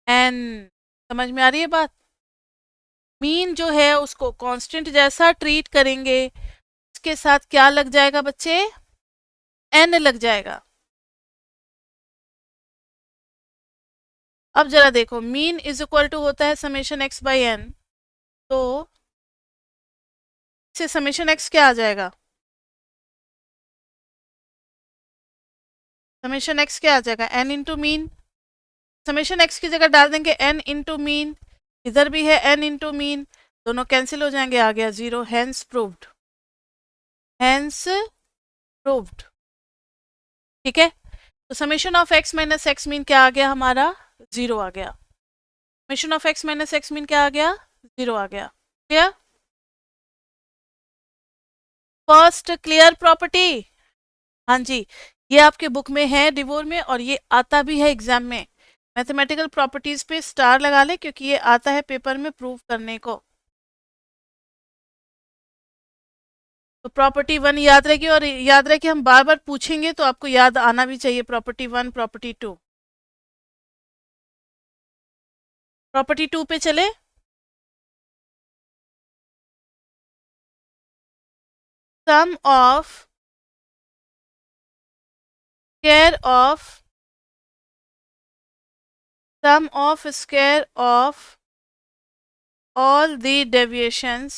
n। समझ में आ रही है बात? मीन जो है उसको कांस्टेंट जैसा ट्रीट करेंगे, इसके साथ क्या लग जाएगा बच्चे, n लग जाएगा। अब जरा देखो, मीन इज इक्वल टू होता है समेशन x बाई एन, तो इससे समेशन x क्या आ जाएगा, समेशन x क्या आ जाएगा, n into mean. Summation x की जगह डाल देंगे n इंटू मीन, इधर भी है n इंटू मीन, दोनों कैंसिल हो जाएंगे, आ गया 0, हेंस प्रूव्ड, हेंस प्रूव्ड। ठीक है, तो summation of x minus x mean क्या आ गया हमारा, 0 आ गया। Summation of x minus x mean क्या आ गया, 0 आ गया। क्लियर? फर्स्ट क्लियर प्रॉपर्टी, हाँ जी, ये आपके बुक में है डिवोर में, और ये आता भी है एग्जाम में। मैथमेटिकल प्रॉपर्टीज पे स्टार लगा ले क्योंकि ये आता है पेपर में प्रूव करने को। तो प्रॉपर्टी 1 याद रहेगी, और याद रहे कि हम बार बार पूछेंगे तो आपको याद आना भी चाहिए, प्रॉपर्टी 1 प्रॉपर्टी 2। प्रॉपर्टी 2 पे चले। Sum of square of sum of square of all the deviations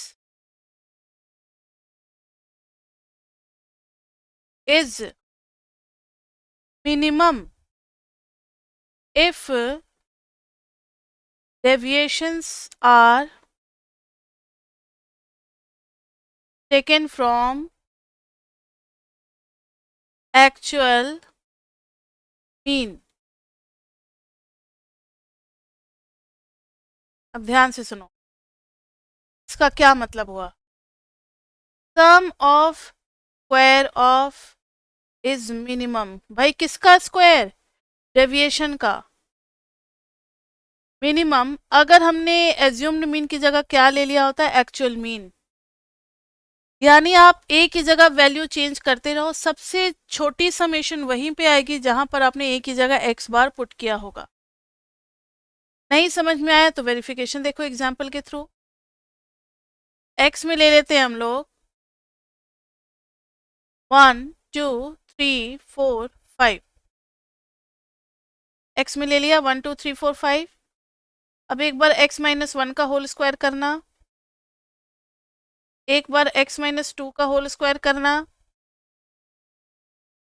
is minimum if deviations are taken from actual mean। अब ध्यान से सुनो, इसका क्या मतलब हुआ। Sum of square of is minimum, भाई किसका स्क्वायर, डेविएशन का। मिनिमम अगर हमने एज्यूम्ड मीन की जगह क्या ले लिया होता है, एक्चुअल मीन। यानी आप ए की जगह वैल्यू चेंज करते रहो, सबसे छोटी समेशन वहीं पे आएगी जहां पर आपने ए की जगह एक्स बार पुट किया होगा। नहीं समझ में आया तो वेरिफिकेशन देखो एग्जाम्पल के थ्रू। एक्स में ले लेते हैं हम लोग 1 2 3 4 5, एक्स में ले लिया 1 2 3 4 5। अब एक बार x माइनस 1 का होल स्क्वायर करना, एक बार x माइनस 2 का होल स्क्वायर करना,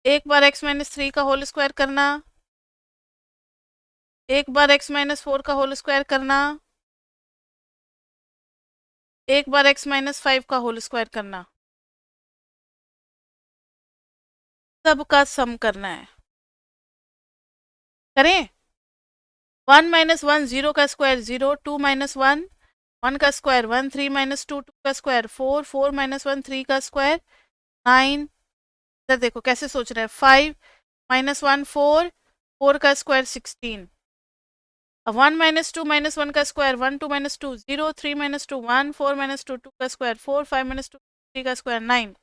एक बार x माइनस 3 का होल स्क्वायर करना, एक बार x माइनस 4 का होल स्क्वायर करना, एक बार x माइनस 5 का होल स्क्वायर करना। सबका सम करना है, करें। 1 माइनस 1 0 का स्क्वायर 0, 2 माइनस 1 1 का स्क्वायर 1, 3 माइनस 2 2 का स्क्वायर 4, 4 माइनस 1 3 का स्क्वायर 9। इधर देखो कैसे सोच रहे हैं, 5 माइनस 1 4, 4 का स्क्वायर 16। अब 1 माइनस 2 माइनस 1 का स्क्वायर 1, 2 माइनस 2 0, 3 माइनस 2 1, 4 माइनस 2 2 का स्क्वायर 4, 5 माइनस 2 3 का स्क्वायर 9।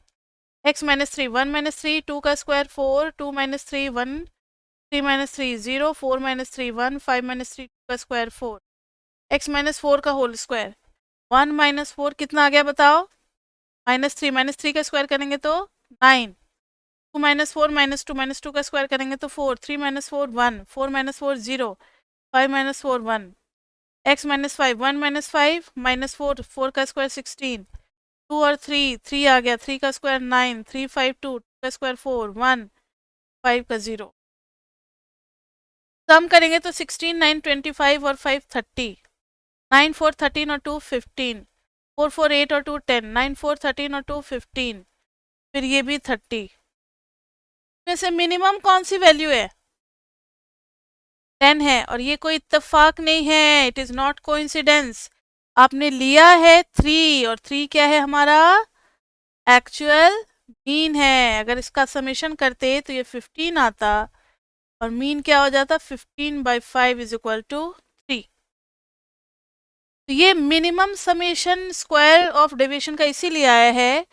x माइनस 3 1 माइनस 3 2 का square 4, 2 minus 3 1, 3 minus 3 0, 4 minus 3 1, 5 minus 3 2 का स्क्वायर 4, x माइनस 4 का होल स्क्वायर 1 माइनस 4 कितना आ गया बताओ, -3 का स्क्वायर करेंगे तो 9, 2 माइनस 4 माइनस 2 का स्क्वायर करेंगे तो 4, 3 minus 4 1, 4 minus 4 0, 5 minus 4 1, x minus 5 1 minus 5 minus 4, 4 का स्क्वायर 16, 2 और 3, 3 आ गया, 3 का स्क्वायर 9, 3 5 2 का स्क्वायर 4 1 5 का 0। सम करेंगे तो 16 9 25 और 5 30, 9 4 13 और 2 15, 4 4 8 और 2 10, 9 4 13 और 2 15, फिर ये भी 30 में से मिनिमम कौन सी वैल्यू है? 10 है, और ये कोई इत्तेफाक नहीं है, इट इज नॉट कोइंसिडेंस। आपने लिया है 3 और 3 क्या है हमारा? एक्चुअल मीन है। अगर इसका समेशन करते तो ये 15 आता और मीन क्या हो जाता? 15/5 इज इक्वल टू 3। तो ये minimum summation square of deviation का इसीलिए आया है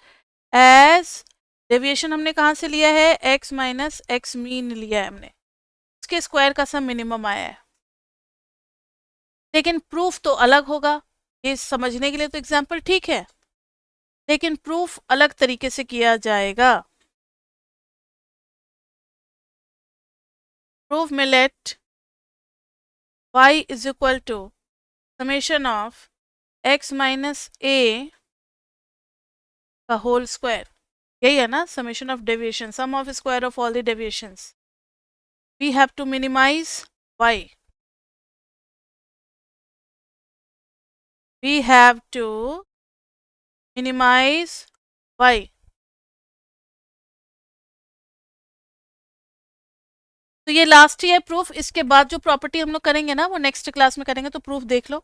एज डेविएशन हमने कहाँ से लिया है? x माइनस एक्स मीन लिया है हमने, इसके स्क्वायर का सम मिनिमम आया है। लेकिन प्रूफ तो अलग होगा। ये समझने के लिए तो एग्जाम्पल ठीक है, लेकिन प्रूफ अलग तरीके से किया जाएगा। प्रूफ में let y is equal to summation of x minus a का होल स्क्वायर, यही है ना summation of deviation, sum of square of all the deviations. We have to minimise y, we have to minimize y। तो ये last ही है proof. इसके बाद जो प्रॉपर्टी हम लोग करेंगे ना वो नेक्स्ट क्लास में करेंगे, तो प्रूफ देख लो,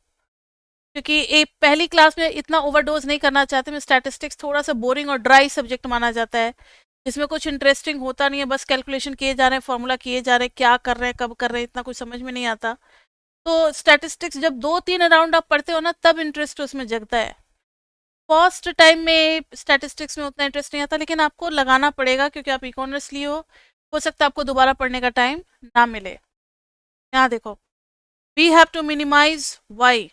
क्योंकि एक पहली क्लास में इतना ओवरडोज नहीं करना चाहते। मैं स्टैटिस्टिक्स थोड़ा सा बोरिंग और ड्राई सब्जेक्ट माना जाता है, जिसमें कुछ इंटरेस्टिंग होता नहीं है, बस कैलकुलेशन किए जा रहे हैं, फॉर्मूला किए जा रहे हैं, क्या कर रहे हैं कब कर रहे हैं इतना कुछ समझ में नहीं आता। तो स्टैटिस्टिक्स जब 2-3 राउंड आप पढ़ते हो ना तब इंटरेस्ट उसमें जगता है। फर्स्ट टाइम में स्टैटिस्टिक्स में उतना इंटरेस्ट नहीं आता, लेकिन आपको लगाना पड़ेगा क्योंकि आप इकोनॉमिक्स लिए हो सकता है आपको दोबारा पढ़ने का टाइम ना मिले। यहाँ देखो, we have to minimise y।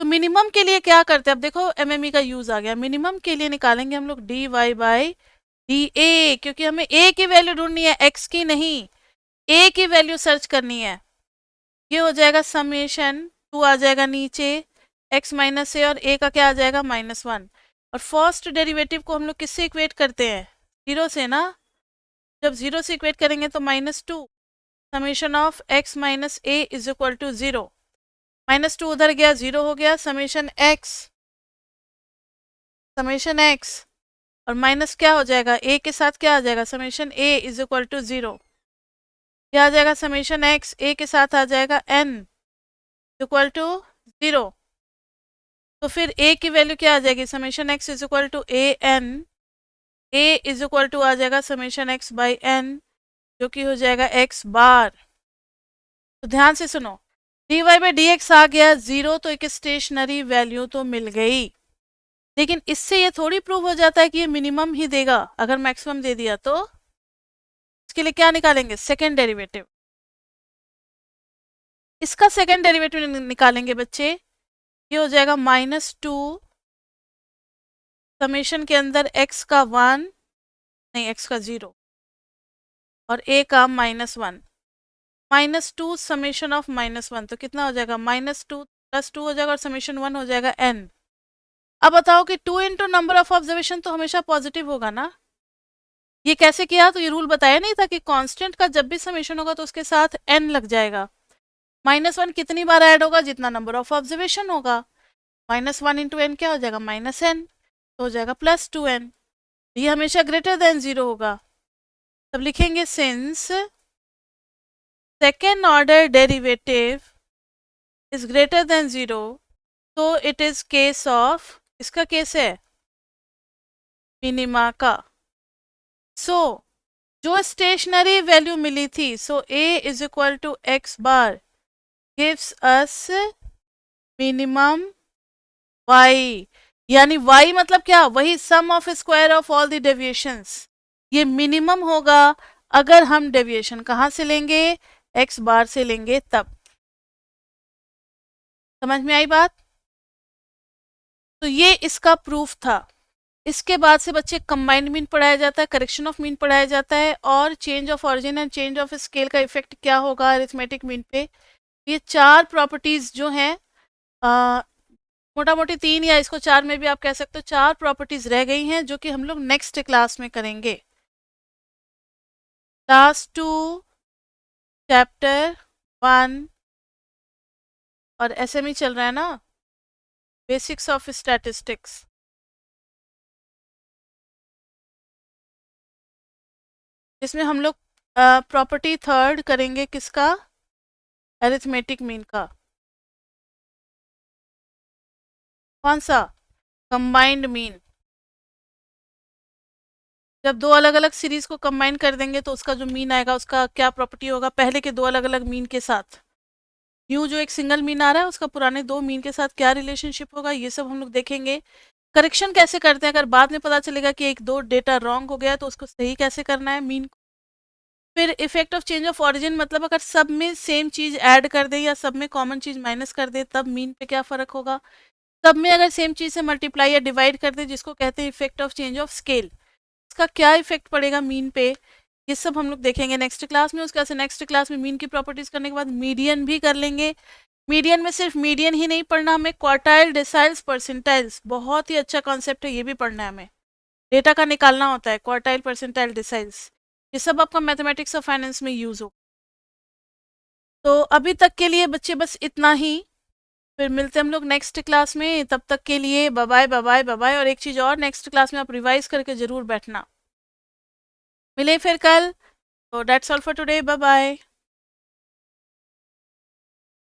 तो मिनिमम के लिए क्या करते हैं? अब देखो एमएमई का यूज आ गया। मिनिमम के लिए निकालेंगे हम लोग dy बाई डी ए, क्योंकि हमें a की वैल्यू ढूंढनी है, x की नहीं, a की वैल्यू सर्च करनी है। ये हो जाएगा समेशन, 2 आ जाएगा नीचे, x माइनस ए और a का क्या आ जाएगा? -1। और फर्स्ट डेरिवेटिव को हम लोग किससे इक्वेट करते हैं? 0 से ना। जब 0 से इक्वेट करेंगे तो -2 summation of x minus A is equal to 0। -2 उधर गया, 0 हो गया, समेशन x और माइनस क्या हो जाएगा? a के साथ क्या आ जाएगा? Summation a is equal to 0। क्या आ जाएगा? समेशन x a के साथ आ जाएगा n इक्वल टू 0। तो फिर a की वैल्यू क्या आ जाएगी? Summation x is equal to a n, a is equal to आ जाएगा समेशन x बाई n, जो कि हो जाएगा x बार। तो ध्यान से सुनो, dy बाई dx आ गया 0, तो एक स्टेशनरी वैल्यू तो मिल गई। लेकिन इससे ये थोड़ी प्रूव हो जाता है कि ये मिनिमम ही देगा। अगर मैक्सिमम दे दिया तो इसके लिए क्या निकालेंगे? Second derivative. इसका सेकेंड डेरिवेटिव निकालेंगे बच्चे, ये हो जाएगा -2 समेशन के अंदर x का 1 नहीं x का 0 और a का -1, -2 समेशन ऑफ -1, तो कितना हो जाएगा? -2 + 2 हो जाएगा और समेशन 1 हो जाएगा n। अब बताओ कि 2 इंटू नंबर ऑफ ऑब्जर्वेशन तो हमेशा पॉजिटिव होगा ना। ये कैसे किया? तो ये रूल बताया नहीं था कि कांस्टेंट का जब भी समेशन होगा तो उसके साथ n लग जाएगा। -1 कितनी बार ऐड होगा? जितना नंबर ऑफ ऑब्जर्वेशन होगा। -1 इंटू n क्या हो जाएगा? -n, तो हो जाएगा +2n। ये हमेशा ग्रेटर देन 0 होगा। तब लिखेंगे since second order derivative is greater than 0, तो इट इज केस ऑफ, इसका केस है मिनिमा का। सो जो स्टेशनरी वैल्यू मिली थी, so a is equal to x bar gives us minimum y, यानी y मतलब क्या? वही sum of square of all the deviations. ये मिनिमम होगा अगर हम डेविएशन कहाँ से लेंगे? x बार से लेंगे तब। समझ में आई बात? तो ये इसका प्रूफ था। इसके बाद से बच्चे कंबाइंड मीन पढ़ाया जाता है, करेक्शन ऑफ मीन पढ़ाया जाता है, और change of origin and change of scale का इफेक्ट क्या होगा अरिथमेटिक मीन पे। ये 4 प्रॉपर्टीज जो हैं, मोटा मोटी 3 या इसको 4 में भी आप कह सकते हो, 4 प्रॉपर्टीज रह गई हैं जो कि हम लोग नेक्स्ट क्लास में करेंगे। क्लास 2 चैप्टर 1 और एसएमई चल रहा है ना, बेसिक्स ऑफ स्टैटिस्टिक्स। इसमें हम लोग प्रॉपर्टी थर्ड करेंगे किसका, अरिथमेटिक मीन का। कौन सा, कंबाइंड मीन। जब 2 अलग अलग सीरीज को कंबाइन कर देंगे तो उसका जो मीन आएगा उसका क्या प्रॉपर्टी होगा पहले के 2 अलग अलग मीन के साथ, न्यू जो एक सिंगल मीन आ रहा है उसका पुराने 2 मीन के साथ क्या रिलेशनशिप होगा, ये सब हम लोग देखेंगे। करेक्शन कैसे करते हैं, अगर बाद में पता चलेगा कि 1-2 डेटा रॉन्ग हो गया तो उसको सही कैसे करना है मीन को। फिर effect of change of origin, मतलब अगर सब में सेम चीज ऐड कर दे या सब में कॉमन चीज माइनस कर दे तब मीन पे क्या फर्क होगा। सब में अगर सेम चीज से मल्टीप्लाई या डिवाइड कर दे जिसको कहते हैं effect of change of scale, इसका क्या इफेक्ट पड़ेगा मीन पे, ये सब हम लोग देखेंगे नेक्स्ट क्लास में। उसके बाद नेक्स्ट क्लास में मीन की प्रॉपर्टीज करने के बाद मीडियन भी कर लेंगे। मीडियन में सिर्फ मीडियन ही नहीं पढ़ना, हमें क्वार्टाइल, डेसाइल्स, परसेंटाइल्स, बहुत ही अच्छा कॉन्सेप्ट है, ये भी पढ़ना है हमें। डेटा का निकालना होता है क्वार्टाइल, परसेंटाइल, डेसाइल्स, ये सब आपका मैथमेटिक्स और फाइनेंस में यूज हो। तो अभी तक के लिए बच्चे बस इतना ही, फिर मिलते हैं हम लोग नेक्स्ट क्लास में। तब तक के लिए bye bye bye bye bye bye. और एक चीज़ और, नेक्स्ट क्लास में आप रिवाइज करके ज़रूर बैठना। मिले फिर कल। तो that's all for today, bye bye.